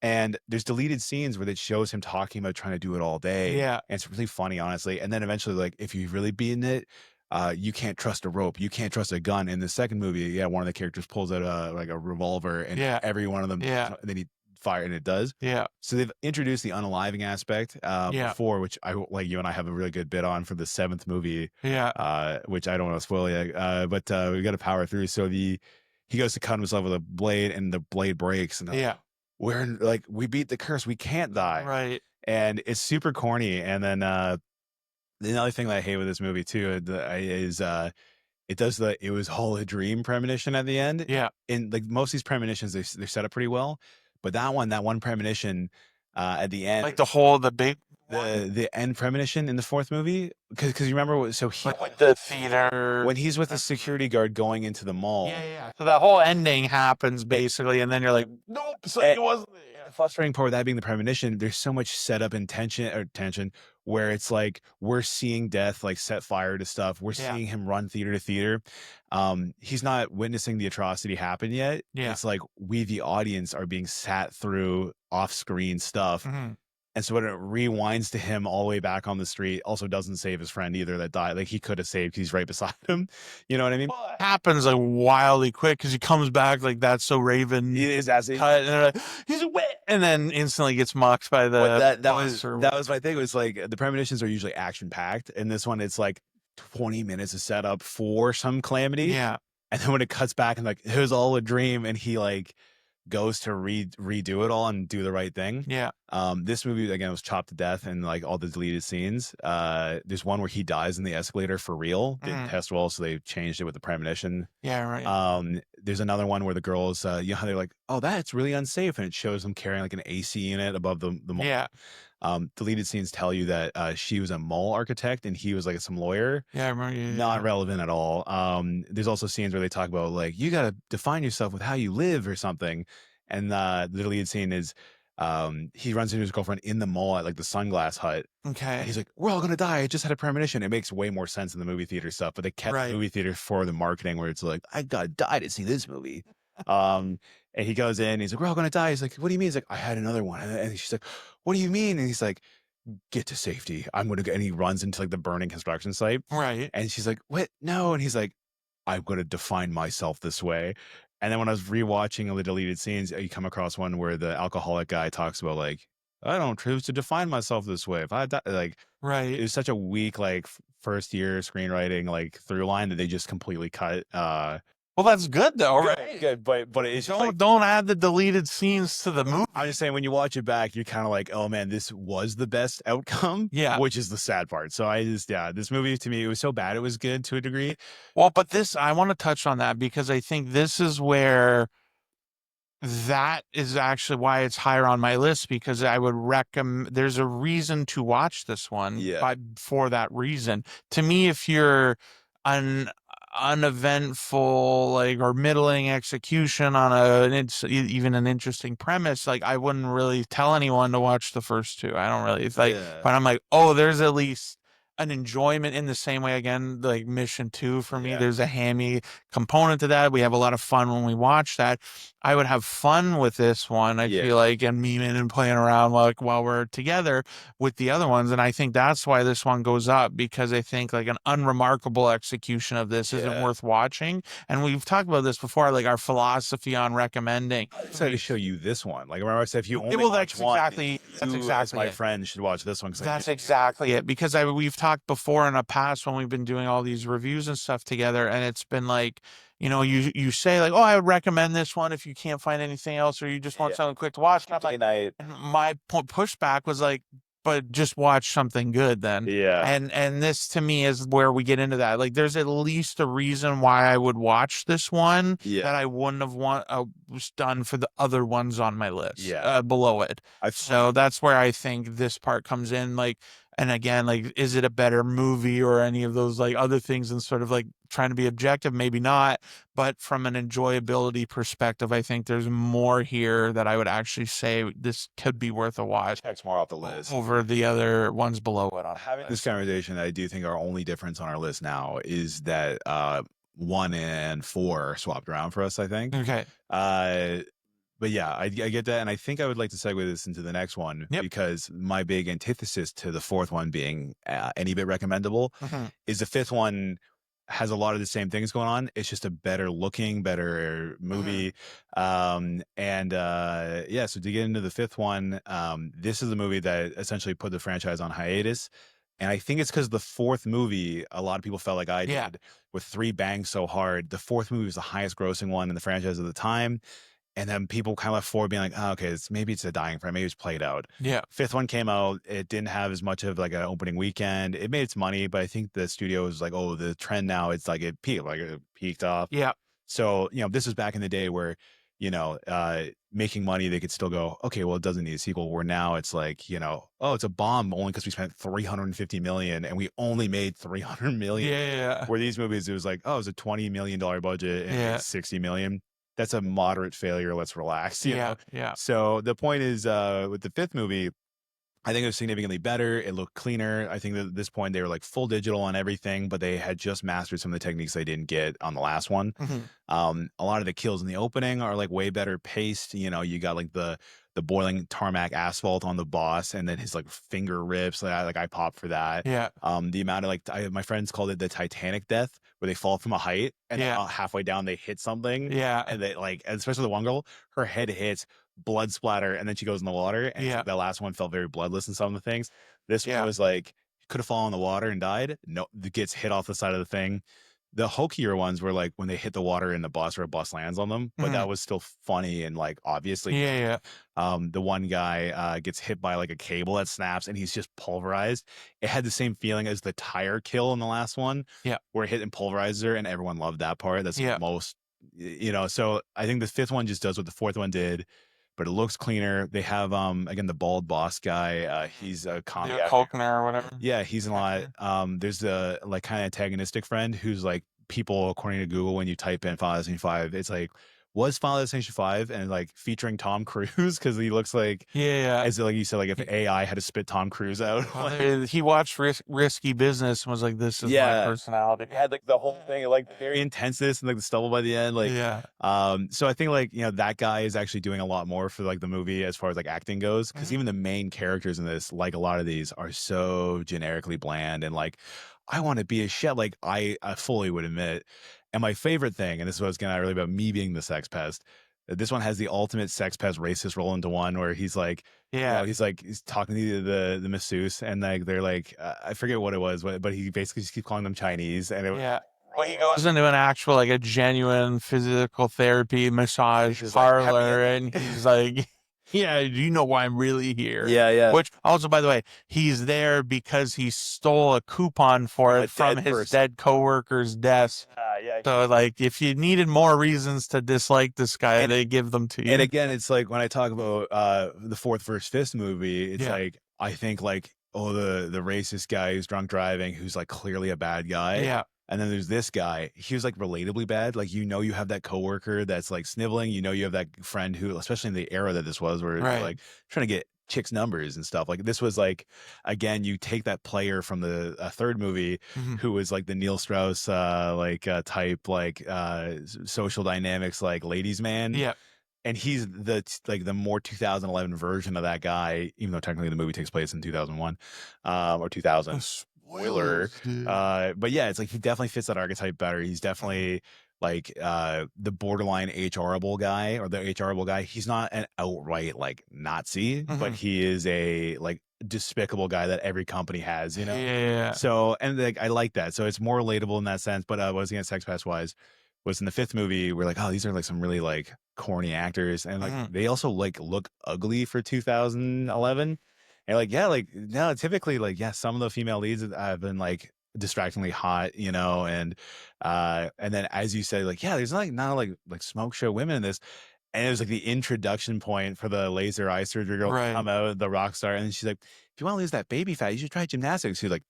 And there's deleted scenes where it shows him talking about trying to do it all day. Yeah. And it's really funny, honestly. And then eventually, like, if you've really beaten it, you can't trust a rope. You can't trust a gun. In the second movie, yeah, one of the characters pulls out a revolver, and Yeah. every one of them, Yeah. and then he fire, and it does. Yeah. So they've introduced the unaliving aspect Yeah. before, which I like you and I have a really good bit on for the seventh movie, Yeah. which I don't want to spoil yet. But we got to power through. So he goes to cut himself with a blade, and the blade breaks, and Yeah. we're like, we beat the curse, we can't die. Right. And it's super corny. And then the other thing that I hate with this movie too is it does it was all a dream premonition at the end. Yeah. And like most of these premonitions, they're set up pretty well, but that one premonition at the end, Like the big the end premonition in the fourth movie, because you remember, so he, like with the theater when he's with the security guard going into the mall. Yeah. So that whole ending happens basically, and then you're like, nope, so it wasn't. The frustrating part with that being the premonition, there's so much setup and tension where it's like we're seeing death like set fire to stuff. We're Yeah. seeing him run theater to theater. He's not witnessing the atrocity happen yet. Yeah. It's like we, the audience, are being sat through off-screen stuff. Mhm. And so when it rewinds to him all the way back on the street, also doesn't save his friend either that died. Like he could have saved, he's right beside him. You know what I mean? Well, it happens like wildly quick because he comes back like that's so Raven. It is as cut, and they're like, he's a wit, and then instantly gets mocked by the. But that was my thing. It was like the premonitions are usually action packed, and this one it's like 20 minutes of setup for some calamity. Yeah. And then when it cuts back and like it was all a dream, and he like goes to redo it all and do the right thing. Yeah. This movie again was chopped to death and like all the deleted scenes. There's one where he dies in the escalator for real. Didn't test well, so they changed it with the premonition. Yeah, right. There's another one where the girls, you know how they're like, oh, that's really unsafe, and it shows them carrying like an AC unit above the mall. Yeah. Deleted scenes tell you that she was a mall architect and he was like some lawyer. Yeah, I remember. Yeah. Not relevant at all. There's also scenes where they talk about like you got to define yourself with how you live or something. And the deleted scene is he runs into his girlfriend in the mall at like the Sunglass Hut. Okay. And he's like, we're all gonna die. I just had a premonition. It makes way more sense in the movie theater stuff, but they kept the movie theater for the marketing where it's like, I gotta die to see this movie. And he goes in, he's like, we're all gonna die. He's like, what do you mean? He's like, I had another one. And she's like, what do you mean? And he's like, get to safety. I'm gonna go. And he runs into like the burning construction site. Right. And she's like, what? No. And he's like, I'm gonna define myself this way. And then when I was rewatching all the deleted scenes, you come across one where the alcoholic guy talks about like, I don't choose to define myself this way. If I die, like, right. It was such a weak like first year screenwriting like through line that they just completely cut. Well, that's good though, right? Good, but it's just Don't add the deleted scenes to the movie. I'm just saying when you watch it back, you're kind of like, oh man, this was the best outcome. Yeah, which is the sad part. So this movie to me, it was so bad it was good to a degree. Well, but I want to touch on that because I think this is where that is actually why it's higher on my list, because I would recommend there's a reason to watch this one. Yeah. For that reason. To me, if you're an uneventful like or middling execution on even an interesting premise, like I wouldn't really tell anyone to watch the first two. I don't really but I'm like, oh, there's at least an enjoyment in the same way. Again, like Mission 2 for me, there's a hammy component to that. We have a lot of fun when we watch that. I would have fun with this one, I feel like, and memeing and playing around like while we're together with the other ones. And I think that's why this one goes up, because I think like an unremarkable execution of this isn't worth watching. And we've talked about this before, like our philosophy on recommending. I'm excited to show you this one. Like remember I said, if you only that's exactly my friend should watch this one. That's exactly it. Because we've talked before in the past when we've been doing all these reviews and stuff together, and it's been like, you know, you say like, oh, I would recommend this one if you can't find anything else, or you just want something quick to watch. And I'm like, and my pushback was like, but just watch something good then. Yeah. And this to me is where we get into that. Like there's at least a reason why I would watch this one Yeah. that I wouldn't have was done for the other ones on my list Yeah. below it. I So find that's where I think this part comes in. Like, and again, like, is it a better movie or any of those like other things and sort of like trying to be objective? Maybe not. But from an enjoyability perspective, I think there's more here that I would actually say this could be worth a watch checks more off the list. over the other ones below it on Having the this list. conversation, I do think our only difference on our list now is that 1 and 4 swapped around for us, I think. Okay. Uh, but yeah, I get that. And I think I would like to segue this into the next one Yep. because my big antithesis to the fourth one being any bit recommendable Mhm. is the fifth one has a lot of the same things going on. It's just a better looking, better movie. And yeah, so to get into the fifth one, this is a movie that essentially put the franchise on hiatus. And I think it's because the fourth movie, a lot of people felt like I Yeah. did, with 3 bang so hard. The fourth movie was the highest grossing one in the franchise at the time. And then people kind of left forward being like, oh, okay, maybe it's a dying frame. Maybe it's played out. Yeah. Fifth one came out. It didn't have as much of like an opening weekend. It made its money, but I think the studio was like, oh, the trend now, it's like it peaked off. Yeah. So, this was back in the day where, making money, they could still go, okay, well, it doesn't need a sequel. Where now it's like, oh, it's a bomb only because we spent 350 million and we only made 300 million. Yeah. Where these movies, it was like, oh, it was a $20 million budget and Yeah. it's 60 million. That's a moderate failure. Let's relax, Yeah. Yeah. So the point is, with the fifth movie, I think it was significantly better. It looked cleaner. I think that at this point they were like full digital on everything, but they had just mastered some of the techniques they didn't get on the last one. Mhm. A lot of the kills in the opening are like way better paced. You got like the boiling tarmac asphalt on the boss, and then his like finger rips. I pop for that. Yeah. The amount of like my friends called it the Titanic death, where they fall from a height and then, Yeah. halfway down they hit something. Yeah. And they like, especially the one girl, her head hits, blood splatter, and then she goes in the water. And Yeah. the last one felt very bloodless in some of the things. This one Yeah. was like could have fallen in the water and died. No, it gets hit off the side of the thing. The hokier ones were like when they hit the water and the bus or a bus lands on them, but Mhm. that was still funny and like obviously. Yeah. Yeah. The one guy gets hit by like a cable that snaps and he's just pulverized. It had the same feeling as the tire kill in the last one, Yeah. where it hit and pulverized her, and everyone loved that part. That's Yeah. the most, So I think the fifth one just does what the fourth one did, but it looks cleaner. They have again the bald boss guy. He's a comedy Yeah. actor. Faulkner or whatever. Yeah, he's in a lot. Actor. There's the like kind of antagonistic friend who's like people according to Google when you type in Final Destination 5, it's like was Final Destination 5 and like featuring Tom Cruise because he looks like Yeah. as like you said, like if AI had to spit Tom Cruise out. He watched Risky Business and was like, "This is my personality." It had like the whole thing, like very intenseness and like the stubble by the end. Like Yeah. so I think like that guy is actually doing a lot more for like the movie as far as like acting goes. Because Mhm. even the main characters in this, like a lot of these, are so generically bland and like I want to be a chef. Like I fully would admit. And my favorite thing, and this is what's gonna really about me being the sex pest. This one has the ultimate sex pest racist roll into one where he's like, Yeah. he's talking to the masseuse and like they're like I forget what it was, but he basically just keeps calling them Chinese and it was Yeah. Well, he goes into an actual, like a genuine physical therapy massage He's like, parlor, and he's like, "Yeah, do you know why I'm really here?" yeah. Which also, by the way, he's there because he stole a coupon for A it from dead his person. dead coworker's desk. Yeah. So, like, if you needed more reasons to dislike this guy, they give them to you. And again, it's like when I talk about the fourth versus fifth movie, it's Yeah. like I think like, oh, the racist guy who's drunk driving, who's like clearly a bad guy. Yeah. And then there's this guy, he was like relatably bad. Like, you have that coworker that's like sniveling, you have that friend who, especially in the era that this was, where Right. they're like trying to get chicks numbers and stuff. Like this was like, again, you take that player from the third movie Mhm. who was like the Neil Strauss type, like social dynamics, like ladies man. Yeah. And he's the the more 2011 version of that guy, even though technically the movie takes place in 2001 or 2000. Spoiler. dude. But yeah, it's like he definitely fits that archetype better. He's definitely like the borderline HRable guy or the HRable guy. He's not an outright like Nazi, but Mhm. he is a like despicable guy that every company has, Yeah. So, and like I like that. So it's more relatable in that sense. But what I was against Sex Pass wise was in the fifth movie, we're like, oh, these are like some really like corny actors, and like Mhm. they also like look ugly for 2011. And like, yeah, like no, typically like, yeah, some of the female leads have been like distractingly hot, and then as you said, like, yeah, there's like not like smoke show women in this. And it was like the introduction point for the laser eye surgery girl to Right. come out, the rock star. And she's like, if you want to lose that baby fat, you should try gymnastics. She's like,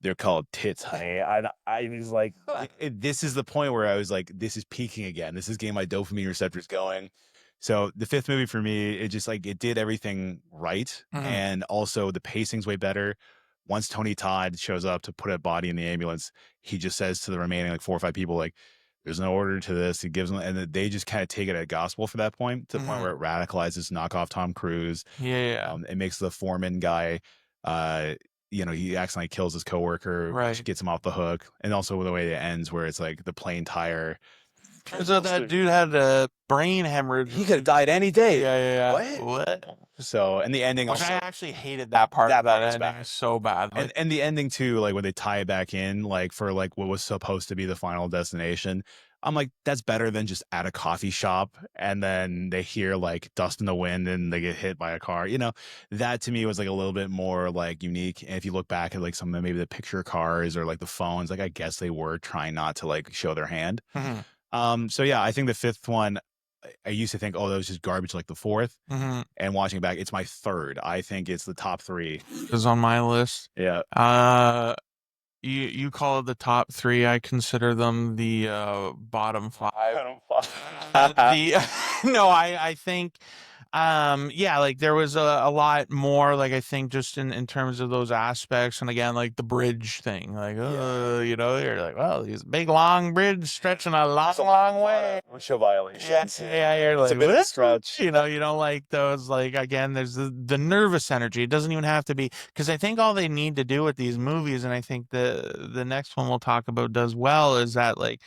they're called tits, honey. I was like, this is the point where I was like, this is peaking again. This is getting my dopamine receptors going. So the fifth movie for me, it just like it did everything right, Mhm. and also the pacing's way better. Once Tony Todd shows up to put a body in the ambulance, he just says to the remaining like 4 or 5 people, like, "There's no order to this." He gives them, and they just kind of take it at gospel for that point, to the point Mhm. where it radicalizes, knock off Tom Cruise. Yeah. It makes the foreman guy, uh, he accidentally kills his coworker, which Right. gets him off the hook, and also the way it ends, where it's like the plain tire. So that dude had a brain hemorrhage. He could have died any day. Yeah, yeah, yeah. What? What? So, and the ending Which I also, actually hated that part that of that part is ending bad. so badly. And the ending too, like when they tie it back in, like for like what was supposed to be the final destination. I'm like, that's better than just at a coffee shop and then they hear like dust in the wind and they get hit by a car. That to me was like a little bit more like unique. And if you look back at like some of maybe the picture cars or like the phones, like I guess they were trying not to like show their hand. Mhm. So yeah, I think the fifth one, I used to think, oh, that was just garbage like the fourth. Mhm. And watching it back, it's my third. I think it's the top 3. Is on my list. Yeah. You call it the top 3. I consider them the bottom 5. The no, I think yeah, like there was a lot more, like I think just in terms of those aspects, and again like the bridge thing, like you're like, well, these big long bridge stretching a long way. Racial violation. Yes, yeah, you're It's like, a bit of a what? stretch. You don't like those, like again, there's the nervous energy. It doesn't even have to be, because I think all they need to do with these movies, and I think the next one we'll talk about does well, is that like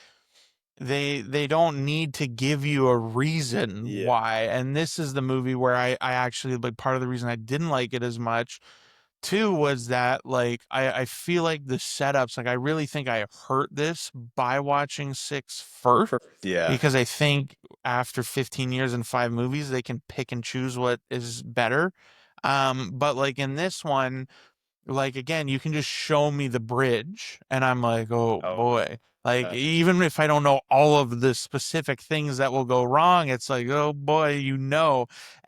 they don't need to give you a reason Yeah. why. And this is the movie where I actually, like, part of the reason I didn't like it as much too was that like I feel like the setups, like I really think I hurt this by watching 6 first, Yeah. because I think after 15 years and 5 movies they can pick and choose what is better. But like in this one, like again, you can just show me the bridge and I'm like, oh Oh, boy. Like yeah. even if I don't know all of the specific things that will go wrong, it's like, oh boy,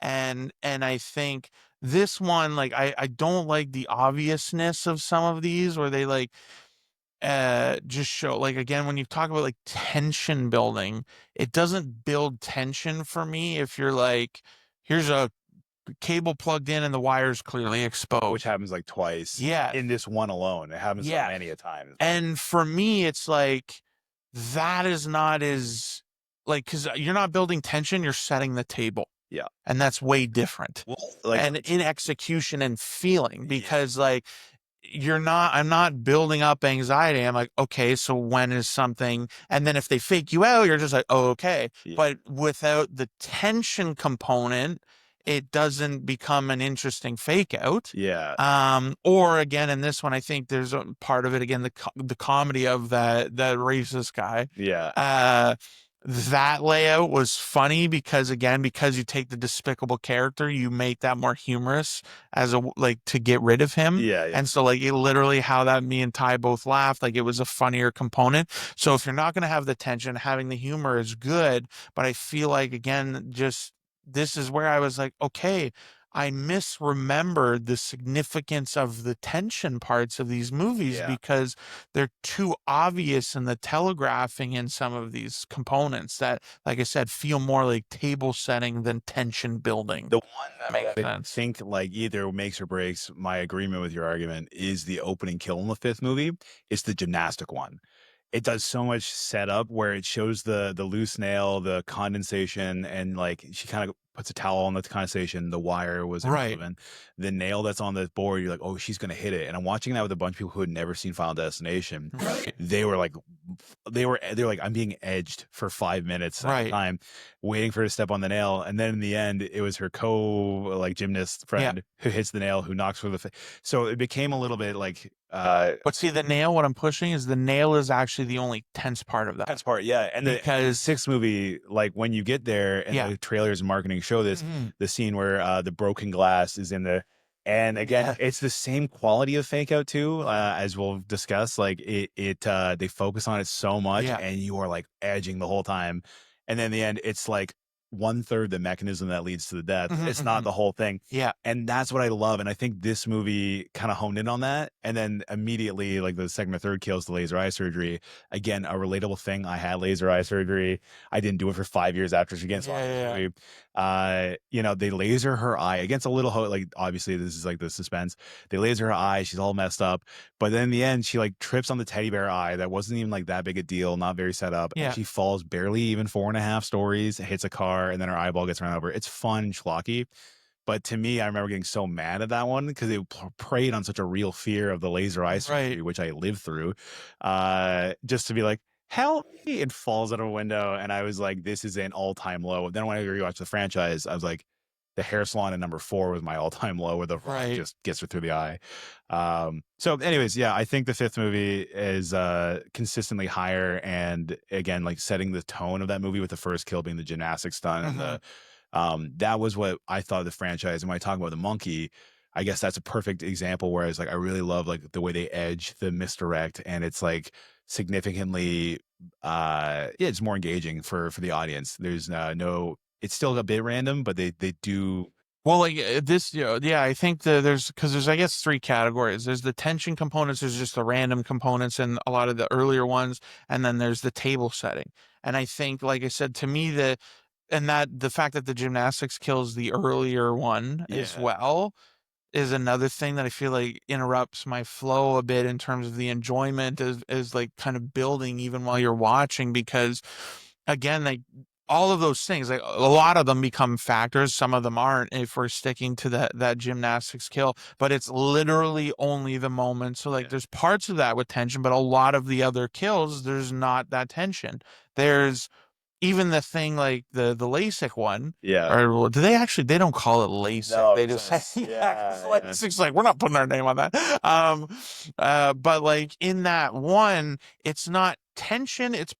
and I think this one, like I don't like the obviousness of some of these where they like just show, like again, when you talk about like tension building, it doesn't build tension for me if you're like, here's a cable plugged in and the wire's clearly exposed. Which happens like twice. Yeah. In this one alone. It happens so Yeah. many a time. And for me, it's like, that is not as, like, because you're not building tension, you're setting the table. Yeah. And that's way different. Well, like, and in execution and feeling, Yeah. because like, I'm not building up anxiety. I'm like, okay, so when is something, and then if they fake you out, you're just like, oh, okay. Yeah. But without the tension component, it doesn't become an interesting fake out. Yeah. Or again, in this one, I think there's a part of it, again, the comedy of that racist guy. Yeah. That layout was funny because you take the despicable character, you make that more humorous as a, like, to get rid of him. Yeah. And so like it literally, how that me and Ty both laughed, like it was a funnier component. So if you're not going to have the tension, having the humor is good. But I feel like, again, just this is where I was like, okay, I misremembered the significance of the tension parts of these movies, Yeah. because they're too obvious in the telegraphing in some of these components that, like I said, feel more like table setting than tension building. The one that makes I sense. think like either makes or breaks my agreement with your argument is the opening kill in the fifth movie. It's the gymnastic one. It does so much setup where it shows the loose nail, the condensation, and like she kind of puts a towel on the condensation. The wire was Right. irrelevant. The nail that's on the board, you're like, oh, she's gonna hit it. And I'm watching that with a bunch of people who had never seen Final Destination. Right. They were like, I'm being edged for 5 minutes at a time, waiting for her to step on the nail. And then in the end, it was her gymnast friend who hits the nail, who knocks her the face. So it became a little bit like. But see, the nail, what I'm pushing is the nail is actually the only tense part of that. Tense part, yeah. And the sixth movie, like when you get there and the trailers and marketing show this, the scene where the broken glass is in the And again, Yeah. it's the same quality of fake out too, as we'll discuss. Like they focus on it so much, Yeah. and you are like edging the whole time. And then in the end, it's like one third the mechanism that leads to the death. Mhm, It's not mhm. the whole thing. Yeah. And that's what I love. And I think this movie kind of honed in on that. And then immediately, like the second or third kills the laser eye surgery. Again, a relatable thing. I had laser eye surgery. I didn't do it for 5 years after she again Yeah, saw this yeah, movie. They laser her eye against a little like obviously this is like the suspense. They laser her eye, she's all messed up. But then in the end, she like trips on the teddy bear eye that wasn't even like that big a deal, not very set up, and yeah. she falls barely even 4.5 stories, hits a car, and then her eyeball gets run over. It's fun, schlocky. But to me, I remember getting so mad at that one because it preyed on such a real fear of the laser eye Right. surgery, which I lived through. Just to be like, help me, it falls out of a window. And I was like, this is an all time low. Then when I rewatched the franchise, I was like, the hair salon in number 4 was my all time low where the rock Right. just gets her through the eye. So, anyways, yeah, I think the fifth movie is consistently higher. And again, like setting the tone of that movie with the first kill being the gymnastics stunt and Mhm. the that was what I thought of the franchise. And when I talk about the monkey, I guess that's a perfect example where it's like I really love like the way they edge the misdirect, and it's like significantly yeah, it's more engaging for the audience. There's no it's still a bit random, but they do. Well, like this, yeah, I think there's because there's, I guess, three categories. There's the tension components, there's just the random components in a lot of the earlier ones, and then there's the table setting. And I think, like I said, to me, that the fact that the gymnastics kills the earlier one as Yeah. well is another thing that I feel like interrupts my flow a bit in terms of the enjoyment is like kind of building even while you're watching because again, like all of those things, like a lot of them become factors, some of them aren't if we're sticking to that gymnastics kill, but it's literally only the moment. So like Yeah. there's parts of that with tension, but a lot of the other kills, there's not that tension. There's even the thing like the LASIK one, Yeah. or well, do they actually? They don't call it LASIK. No, They it just say says yeah, 'cause yeah, yeah. LASIK's like we're not putting our name on that. But like in that one, it's not tension. It's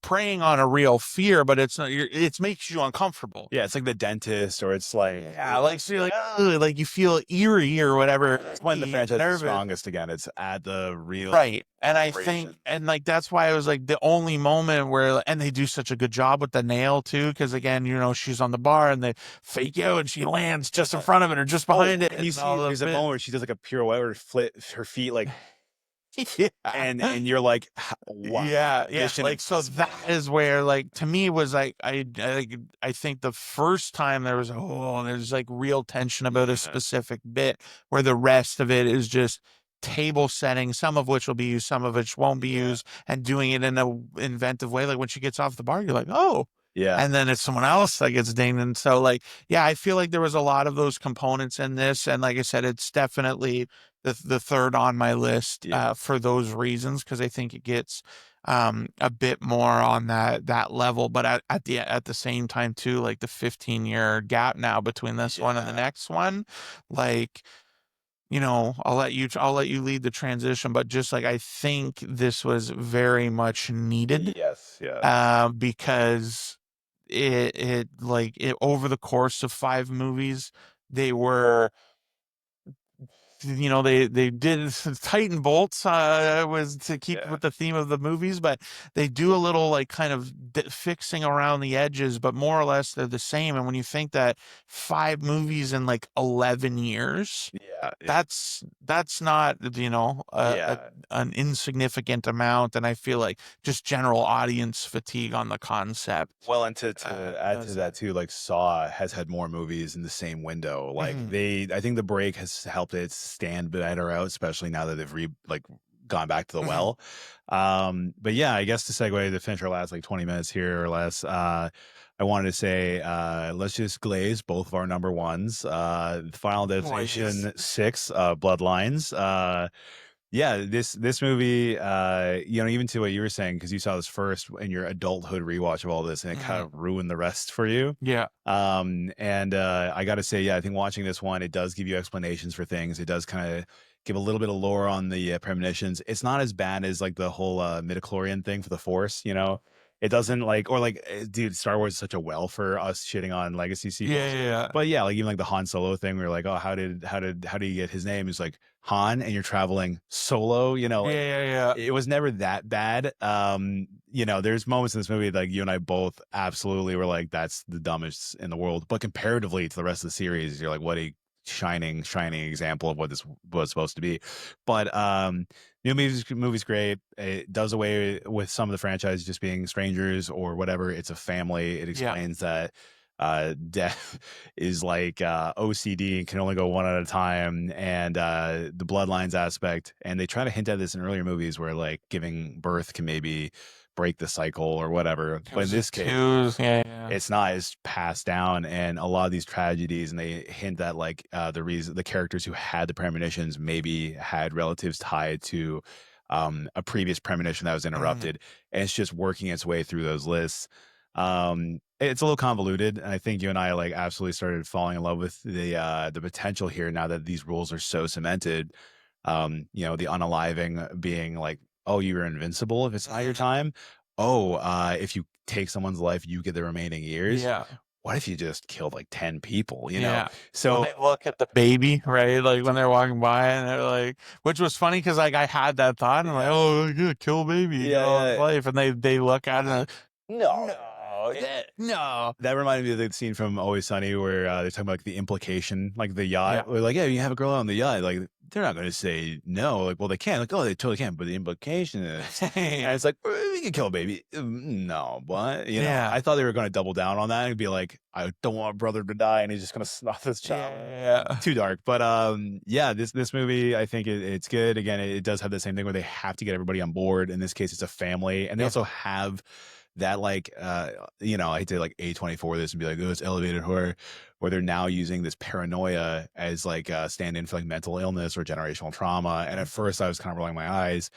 preying on a real fear, but it's not. It makes you uncomfortable. Yeah, it's like the dentist, or it's like Yeah, like so you're like, "Ugh," like you feel eerie or whatever, when the franchise is nervous. strongest again. It's at the real Right. And I think, operation. and like, that's why it was like the only moment where, and they do such a good job with the nail too. Cause again, she's on the bar and they fake you and she lands just in front of it or just Oh, behind it. and you And see all the there's a bit. moment where she does like a pirouette or flip her feet like Yeah. and you're like, wow, Yeah. Yeah. Mission Like, so that Impossible. is where, like, to me was like, I think the first time there's like real tension about a Yeah. specific bit where the rest of it is just table setting, some of which will be used, some of which won't be Yeah. used, and doing it in a inventive way. Like when she gets off the bar, you're like, oh, Yeah. and then it's someone else that gets dinged. And so, like, yeah, I feel like there was a lot of those components in this. And like I said, it's definitely the third on my list Yeah. for those reasons, because I think it gets a bit more on that level. But at the same time, too, like the 15-year gap now between this one and the Yeah. next one, like, I'll let you lead the transition, but just like I think this was very much needed Yes. Yeah. because it like it over the course of five movies, they were they did tighten bolts was to keep Yeah. with the theme of the movies, but they do a little like kind of fixing around the edges, but more or less they're the same. And when you think that five movies in like 11 years, Yeah. Yeah. that's not Yeah. an insignificant amount, and I feel like just general audience fatigue on the concept Well, and to add to does that it. too, like Saw has had more movies in the same window. Like Mhm. I think the break has helped it stand better out, especially now that they've like gone back to the Mhm. well. But yeah, I guess to segue to finish our last like 20 minutes here or less, I wanted to say let's just glaze both of our number ones. Final Boys. Destination 6, Bloodlines. Yeah, this movie, even to what you were saying, because you saw this first in your adulthood rewatch of all this, and it kind Mhm. of ruined the rest for you. Yeah. And I got to say, yeah, I think watching this one, it does give you explanations for things. It does kind of give a little bit of lore on the premonitions. It's not as bad as like the whole midichlorian thing for the Force. it doesn't like, or like, dude, Star Wars is such a well for us shitting on legacy Yeah, sequels. yeah, But yeah, like even like the Han Solo thing, we are like, oh, how did he get his name? It's like Han, and you're traveling solo. You know, yeah, like yeah, yeah, it was never that bad. You know, there's moments in this movie like you and I both absolutely were like, that's the dumbest in the world. But comparatively to the rest of the series, you're like, what a shining example of what this was supposed to be. But new movie's great. It does away with some of the franchise just being strangers or whatever. It's a family. It yeah. explains that death is like OCD and can only go one at a time, and the bloodlines aspect. And they try to hint at this in earlier movies where like giving birth can maybe break the cycle or whatever. But in Twos this and case, twos. Yeah, yeah. it's not as passed down, and a lot of these tragedies, and they hint that like the characters who had the premonitions maybe had relatives tied to a previous premonition that was Mhm. interrupted, and it's just working its way through those lists. It's a little convoluted, and I think you and I like absolutely started falling in love with the potential here now that these rules are so cemented. You know, the unaliving being like, oh, you're invincible if it's not your Mhm. time. Oh, if you take someone's life, you get the remaining years. Yeah. What if you just killed like 10 people, you know? Yeah. When So they look at the baby, right? Like when they're walking by and they're like, which was funny because like I had that thought and I'm like, yeah, oh, yeah, kill baby, get yeah, all his yeah. life, and they look at it and No, no, no, that reminded me of the scene from Always Sunny where they're talking about like the implication, like the yacht. yeah, We're like, yeah, you have a girl on the yacht. Like, they're not going to say no. Like, well, they can. Like, oh, they totally can. But the implication is, and it's like, we can kill a baby. No, what? You know, yeah, I thought they were going to double down on that and be like, I don't want brother to die, and he's just going to snuff this child. yeah, Too dark. But yeah, this movie, I think it's good. Again, it does have the same thing where they have to get everybody on board. In this case, it's a family, and they yeah. also have that like you know, I hate to like A24 this and be like, oh, it's elevated horror, where they're now using this paranoia as like a stand-in for like mental illness or generational trauma. And at first I was kind of rolling my eyes,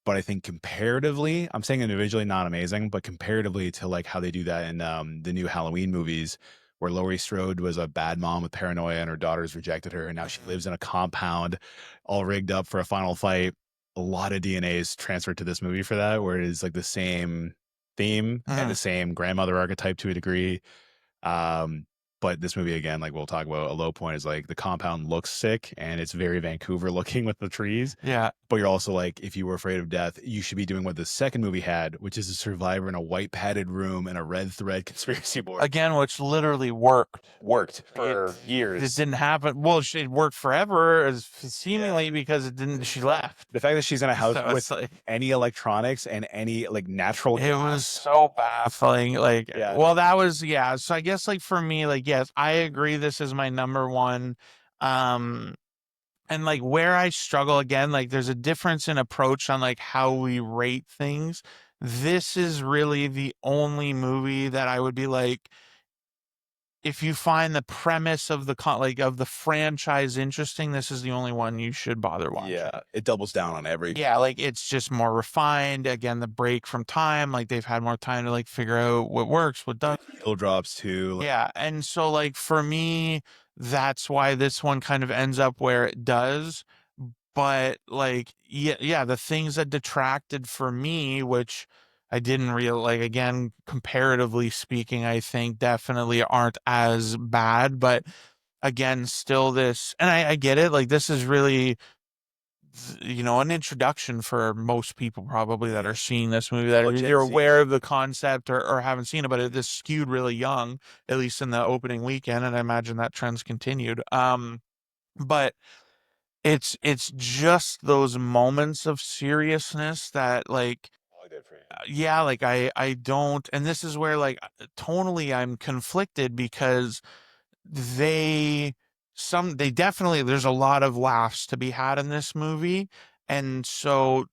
but I think comparatively, I'm saying individually not amazing, but comparatively to like how they do that in the new Halloween movies, where Laurie Strode was a bad mom with paranoia and her daughters rejected her, and now she Mhm. lives in a compound all rigged up for a final fight. A lot of DNA is transferred to this movie for that, where it is like the same theme and Mhm. the same grandmother archetype to a degree. Um, but this movie again, like we'll talk about, a low point is like the compound looks sick and it's very Vancouver looking with the trees. Yeah. But you're also like, if you were afraid of death, you should be doing what the second movie had, which is a survivor in a white padded room and a red thread conspiracy board. Again, which literally worked. Worked It for it years. didn't happen. Well, it worked forever, as Yeah. seemingly because it didn't. She left. The fact that she's in a house So with it's like any electronics and any like natural it was gas. so baffling. Like, Yeah. well, that was yeah. So I guess like for me, like yes, I agree. This is my number one. Um, and like where I struggle again, like there's a difference in approach on like how we rate things. This is really the only movie that I would be like, if you find the premise of like of the franchise interesting, this is the only one you should bother watching. Yeah. It doubles down on every Yeah, like it's just more refined. Again, the break from time, like they've had more time to like figure out what works, what doesn't. needle drops too. Like, Yeah, and so like for me, that's why this one kind of ends up where it does. But like yeah, yeah, the things that detracted for me, which I didn't real like again, comparatively speaking, I think definitely aren't as bad, but again, still this, and I get it, like this is really an introduction for most people probably that are seeing this movie, that well, are Gen either Z. aware of the concept or haven't seen it, but it is skewed really young, at least in the opening weekend, and I imagine that trend's continued. But it's just those moments of seriousness that like Oh, I did for you. yeah, like I don't, and this is where like tonally I'm conflicted because they they definitely, there's a lot of laughs to be had in this movie, and so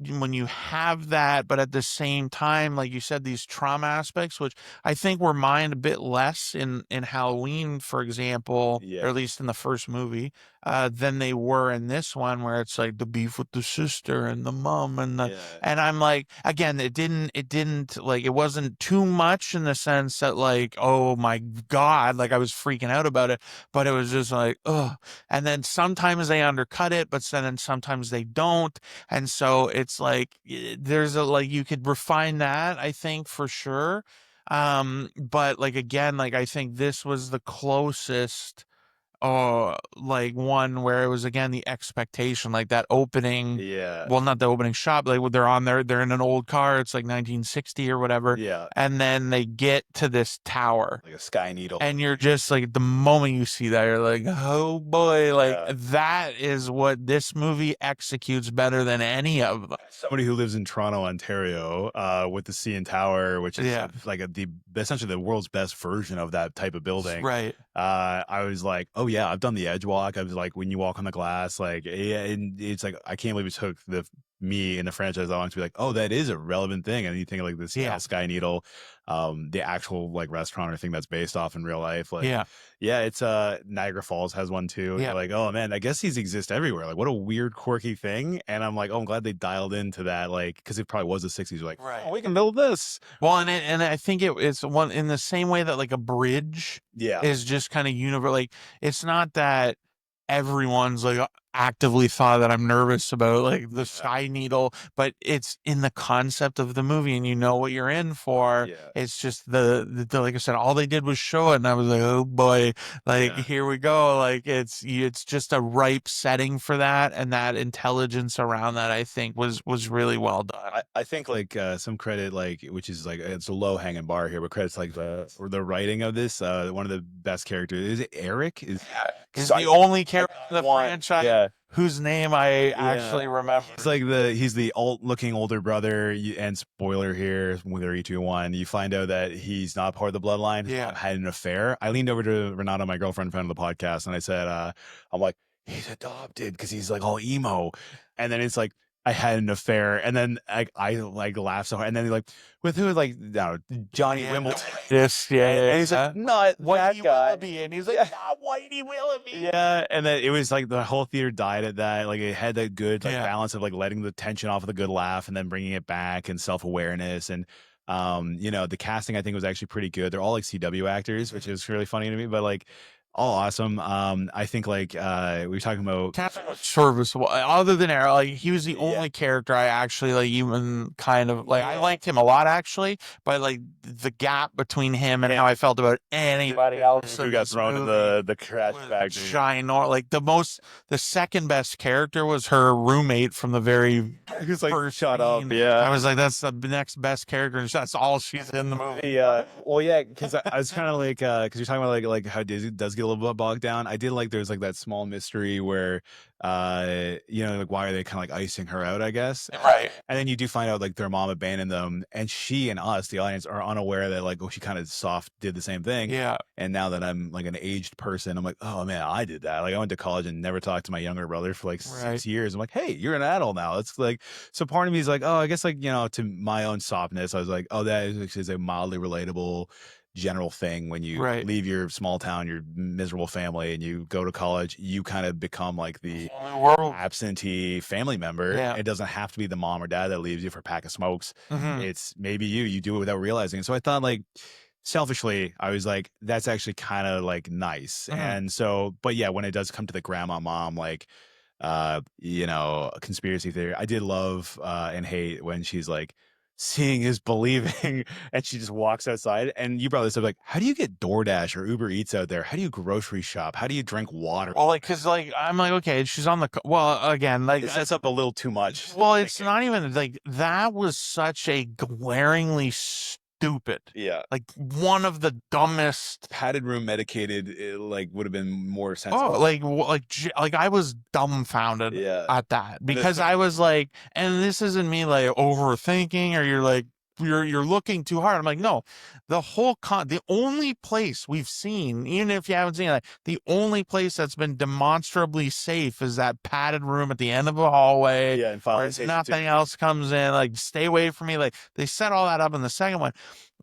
when you have that, but at the same time, like you said, these trauma aspects, which I think were mined a bit less in Halloween, for example, or Yeah. at least in the first movie, than they were in this one, where it's like the beef with the sister and the mom and the, Yeah. and I'm like, again, it didn't like, it wasn't too much in the sense that like, oh my God, like I was freaking out about it, but it was just like, oh, and then sometimes they undercut it, but then sometimes they don't. And so it's like there's a like you could refine that, I think, for sure. But like again, like I think this was the closest like one where it was again the expectation, like that opening, Yeah. well, not the opening shot, but like they're on there, they're in an old car, it's like 1960 or whatever, Yeah. and then they get to this tower, Like a sky needle. and you're just like, the moment you see that, you're like, oh boy, like Yeah. that is what this movie executes better than any of them. Somebody who lives in Toronto, Ontario, with the CN Tower, which is Yeah. like the essentially the world's best version of that type of building. Right. I was like, oh yeah, I've done the edge walk. I was like, when you walk on the glass, like, yeah, and it's like I can't believe it took me in the franchise long to be like, oh, that is a relevant thing. And you think of like the Seattle Yeah. Sky Needle, the actual like restaurant or thing that's based off in real life. Like, Yeah. yeah, it's Niagara Falls has one too. Yeah. You're like, oh man, I guess these exist everywhere. Like, what a weird, quirky thing. And I'm like, oh, I'm glad they dialed into that, like, because it probably was the '60s. You're like, Right. oh, we can build this. Well, and I think it's one in the same way that like a bridge Yeah, is just kind of universal. Like it's not that everyone's like actively thought that I'm nervous about like the Sky Needle, but it's in the concept of the movie, and you know what you're in for. yeah. It's just the like I said, all they did was show it, and I was like, oh boy, like Yeah. here we go. Like it's just a ripe setting for that, and that intelligence around that, I think, was really well done. I think like some credit, like, which is like it's a low hanging bar here, but credits like for the writing of this. One of the best characters is it Eric? Is the only character in the want- franchise yeah. whose name I actually remember. It's like he's the alt looking older brother, and spoiler here, three, two, one. You find out that he's not part of the bloodline. Yeah. Had an affair. I leaned over to Renata, my girlfriend, friend of the podcast, and I said, I'm like, he's adopted because he's like all emo, and then it's like I had an affair, and then I like laugh so hard, and then like with who, like, no, Johnny Wimbledon. Yes, yeah, And he's like, not that Whitey guy. Willoughby, and he's like, not Whitey Willoughby. Yeah, and then it was like the whole theater died at that. Like it had that good like Yeah. balance of like letting the tension off with a good laugh and then bringing it back and self awareness and the casting I think was actually pretty good. They're all like CW actors, which is really funny to me, but like all awesome. I think like we were talking about Captain was serviceable. Other than Arrow, like he was the only character I actually like even kind of like. I liked him a lot actually, but like the gap between him and how I felt about anybody else who in got this thrown in movie the crash was factory. ginormous. Like the second best character was her roommate from the very Who's like, first shut up, scene. yeah. I was like, that's the next best character, and that's all she's in the movie. Yeah, well, yeah, because I was kind of like, because you're talking about like how Disney does get a little bit bogged down. I did like there's like that small mystery where, like why are they kind of like icing her out? I guess, Right. and then you do find out like their mom abandoned them, and she and us, the audience, are unaware that like, oh, she kind of soft did the same thing. Yeah. And now that I'm like an aged person, I'm like, oh man, I did that. Like I went to college and never talked to my younger brother for like 6 years. I'm like, hey, you're an adult now. It's like, so part of me is like, oh, I guess like, to my own softness, I was like, oh, that is a mildly relatable general thing. When you leave your small town, your miserable family, and you go to college, you kind of become like the absentee family member. Yeah. It doesn't have to be the mom or dad that leaves you for a pack of smokes. Mhm. It's maybe you do it without realizing. So I thought like, selfishly, I was like, that's actually kind of like nice. And so, but yeah, when it does come to the grandma mom, like, conspiracy theory, I did love and hate when she's like, seeing is believing, and she just walks outside. And you brought this up, like, how do you get DoorDash or Uber Eats out there? How do you grocery shop? How do you drink water? Well, like, cause like I'm like, okay, she's on the well again, like it sets up a little too much. Well, it's not even like that was such a glaringly stupid. Yeah, like one of the dumbest. Padded room medicated, like would have been more sensible. Oh, like I was dumbfounded at that, because I was like, and this isn't me like overthinking, or you're like you're looking too hard. I'm like, no, the only place we've seen, even if you haven't seen it, the only place that's been demonstrably safe is that padded room at the end of a hallway. Yeah, and where nothing else comes in. Like, stay away from me. Like, they set all that up in the second one.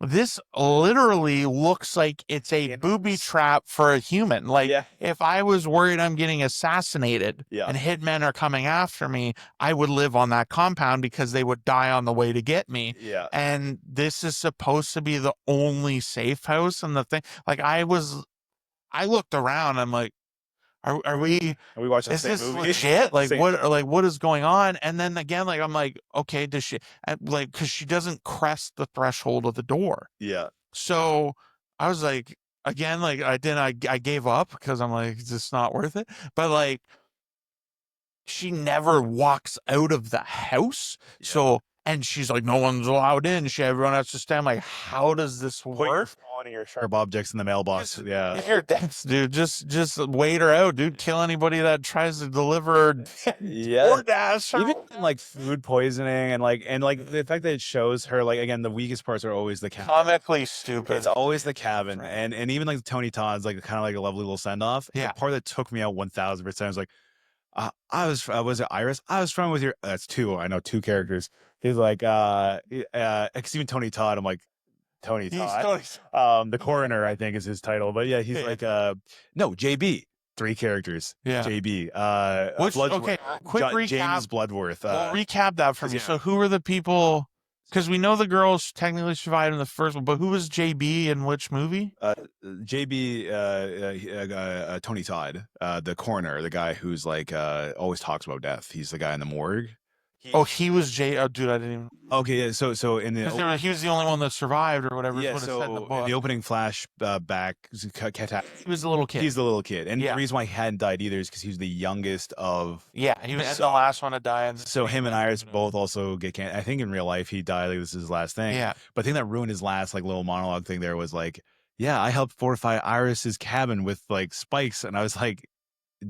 This literally looks like it's a booby trap for a human. Like, if I was worried I'm getting assassinated and hitmen are coming after me, I would live on that compound because they would die on the way to get me. Yeah. And this is supposed to be the only safe house. And the thing, like, I looked around, I'm like, are we, And we watched the is same this movie. legit? Like Same. what is going on? And then again, like I'm like, okay, does she like, because she doesn't crest the threshold of the door. Yeah. So I was like, again, like I gave up because I'm like, it's just not worth it. But like she never walks out of the house. Yeah. So, and she's like, no one's allowed in. Everyone has to stand. Like, how does this Put your work? phone and your sharp objects in the mailbox. Just, Yeah. you're deaths, dude. Just wait her out, dude. Kill anybody that tries to deliver Yeah. DoorDash. Even like food poisoning and the fact that it shows her like again the weakest parts are always the cabin. Comically stupid. It's always the cabin and even like Tony Todd's like kind of like a lovely little send off. Yeah. The part that took me out 1000% was like was it Iris? I was from with your that's two. I know two characters. He's like because even Tony Todd, I'm like Tony Todd. The coroner, I think is his title. But yeah, he's like no, JB. Three characters. Yeah. JB. Okay, quick recap. James Bloodworth. Well, recap that for me. yeah. So who were the people? Because we know the girls technically survived in the first one, but who was JB in which movie? JB, Tony Todd, the coroner, the guy who's like always talks about death. He's the guy in the morgue. He was J. Oh, dude, I didn't even. Okay, yeah. So in the he was the only one that survived or whatever. yeah. What it said in the So book. in the opening flash back, He was the little kid. He's the little kid, and Yeah. the reason why he hadn't died either is because he was the youngest of. Yeah, he was the last one to die. So him and Iris both also get cancer. I think in real life he died. Like this is his last thing. Yeah. But the thing that ruined his last like little monologue thing there was like, yeah, I helped fortify Iris's cabin with like spikes, and I was like,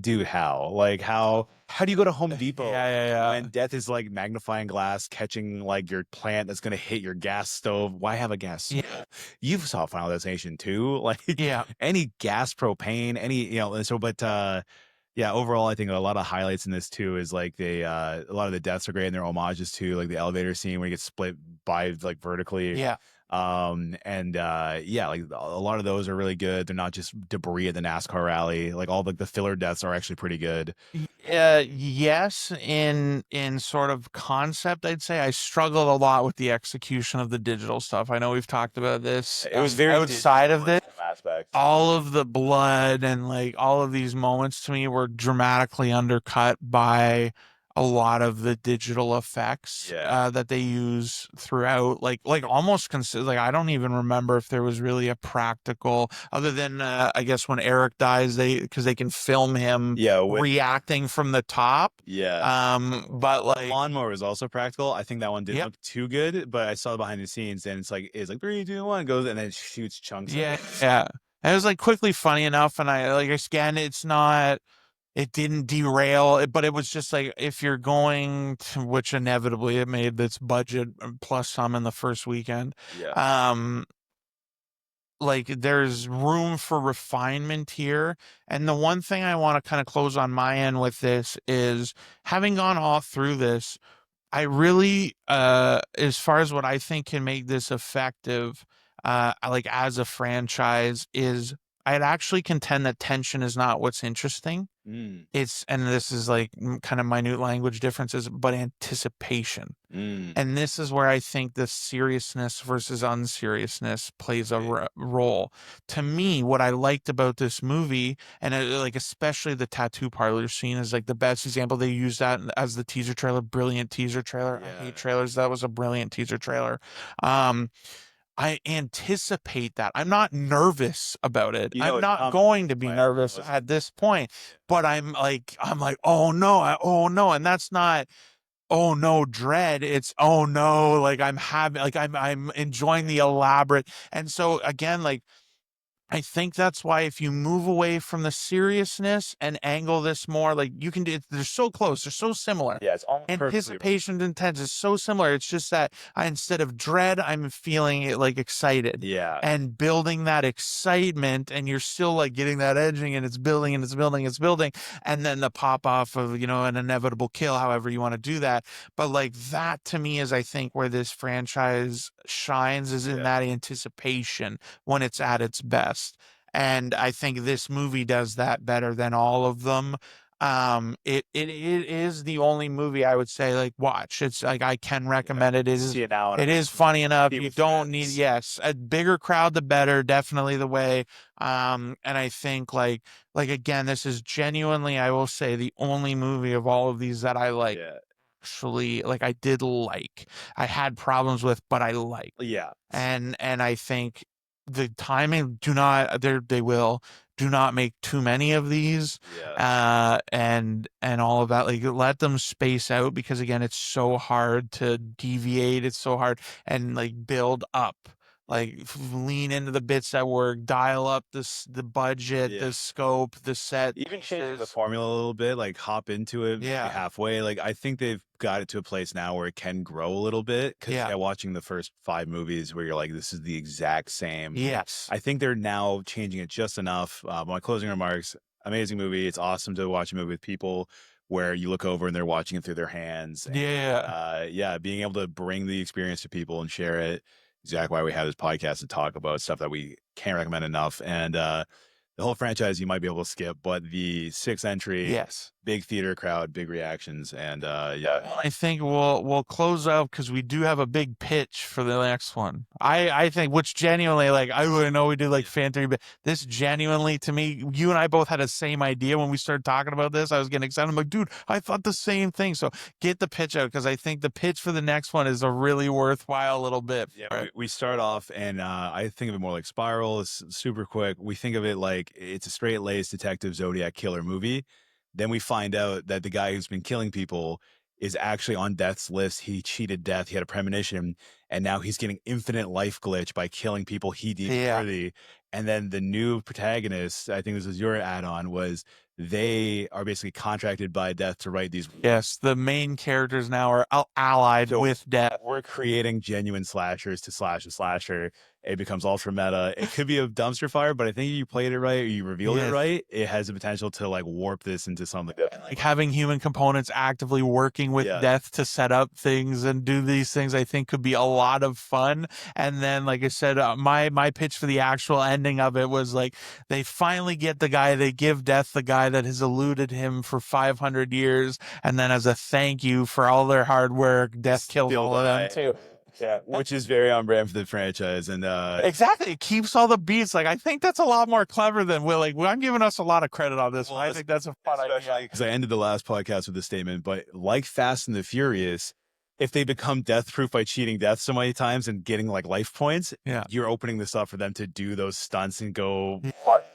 dude, how? Like how do you go to Home Depot when death is like magnifying glass catching like your plant that's gonna hit your gas stove? Why have a gas stove? Yeah. You saw Final Destination too. Like Yeah. any gas propane, any and so but yeah, overall I think a lot of highlights in this too is like they a lot of the deaths are great and their homages to like the elevator scene where you get split by like vertically. Yeah. Yeah, like a lot of those are really good. They're not just debris at the NASCAR rally. Like all the filler deaths are actually pretty good. Yes, in sort of concept, I'd say I struggled a lot with the execution of the digital stuff. I know we've talked about this. It was very outside of this aspect. All of the blood and like all of these moments to me were dramatically undercut by a lot of the digital effects that they use throughout, like almost like I don't even remember if there was really a practical other than I guess when Eric dies because they can film him reacting from the top. But like the lawnmower is also practical. I think that one didn't look too good, but I saw behind the scenes and it's like 3, 2, 1 goes and then it shoots chunks. Yeah. It was like quickly funny enough, and I like again, it didn't derail it, but it was just like if you're going to, which inevitably it made its budget plus some in the first weekend. Like there's room for refinement here. And the one thing I want to kind of close on my end with this is having gone all through this, I really as far as what I think can make this effective like as a franchise is I'd actually contend that tension is not what's interesting. It's, and this is like kind of minute language differences, but anticipation. And this is where I think the seriousness versus unseriousness plays a role. To me, what I liked about this movie, and like especially the tattoo parlor scene, is like the best example. They used that as the teaser trailer. Brilliant teaser trailer. I hate trailers. That was a brilliant teaser trailer. I anticipate that. I'm not nervous about it. I'm not going to be nervous at this point, but I'm like, oh no, oh no. And that's not, oh no, dread. It's, oh no, like I'm enjoying the elaborate. And so again, like, I think that's why if you move away from the seriousness and angle this more, like you can do it, they're so close, they're so similar. Yeah, it's almost anticipation and intent is so similar. It's just that instead of dread, I'm feeling it like excited. And building that excitement, and you're still like getting that edging, and it's building and it's building, it's building, and then the pop off of an inevitable kill, however you want to do that. But like that to me is I think where this franchise shines is in that anticipation when it's at its best. And I think this movie does that better than all of them. It is the only movie I would say like watch. It's like I can recommend it. See it now. It is funny enough. See it You with don't need, friends. yes, a bigger crowd the better, definitely the way. And I think like again, this is genuinely, I will say, the only movie of all of these that I like Yeah. actually like I did like. I had problems with, but I like. Yeah. And I think the timing, do not, they will do not make too many of these, Yeah. and all of that, like let them space out, because again it's so hard to deviate, it's so hard, and like build up, like lean into the bits that work, dial up the budget, Yeah. the scope, the set Even changing the pieces. formula a little bit, like hop into it maybe Yeah, halfway. Like I think they've got it to a place now where it can grow a little bit. Cause yeah, yeah, watching the first 5 movies where you're like, this is the exact same. yes, I think they're now changing it just enough. My closing remarks, amazing movie. It's awesome to watch a movie with people where you look over and they're watching it through their hands. And yeah, yeah, being able to bring the experience to people and share it. Exactly why we have this podcast to talk about stuff that we can't recommend enough. And the whole franchise you might be able to skip, but the sixth entry, yes. big theater crowd, big reactions, and yeah, Well, I think we'll close out because we do have a big pitch for the next one. I think, which genuinely, like, I wouldn't know we did like fan theory, but this genuinely, to me, you and I both had the same idea when we started talking about this. I was getting excited. I'm like, dude, I thought the same thing. So get the pitch out, because I think the pitch for the next one is a really worthwhile little bit. yeah. For it. We start off, and I think of it more like Spiral. It's super quick. We think of it like it's a straight laced detective Zodiac killer movie. Then we find out that the guy who's been killing people is actually on death's list. He cheated death. He had a premonition, and now he's getting infinite life glitch by killing people he deems Yeah. worthy. And then the new protagonist, I think this was your add-on, was they are basically contracted by death to write these. Yes, the main characters now are allied So with death. we're creating genuine slashers to slash a slasher. It becomes ultra meta. It could be a dumpster fire, but I think if you played it right or you revealed it Yes. right, it has the potential to like warp this into something that Like having human components actively working with yeah. death to set up things and do these things, I think could be a lot of fun. And then, like I said, my pitch for the actual ending of it was like they finally get the guy, they give death the guy that has eluded him for 500 years, and then as a thank you for all their hard work, death kills Still all of them die. too. Yeah, which is very on brand for the franchise. And Exactly, it keeps all the beats. Like I think that's a lot more clever than Will. Like I'm giving us a lot of credit on this one. I think that's a fun idea. because I ended the last podcast with this statement, but like Fast and the Furious, if they become death proof by cheating death so many times and getting like life points, Yeah. you're opening this up for them to do those stunts and go.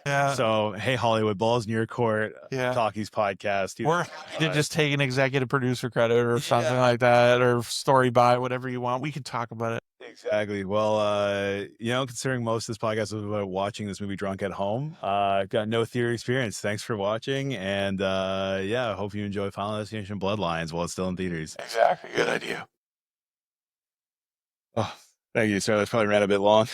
Yeah. So, hey, Hollywood, balls in your court. Yeah. Talkies podcast. Or to just take an executive producer credit or something like that, or story by, whatever you want. We can talk about it. Exactly. Well, considering most of this podcast was about watching this movie drunk at home, I've got no theater experience. Thanks for watching. And I hope you enjoy Final Destination Bloodlines while it's still in theaters. Exactly. Good idea. Oh, thank you. Sorry, that's probably ran a bit long.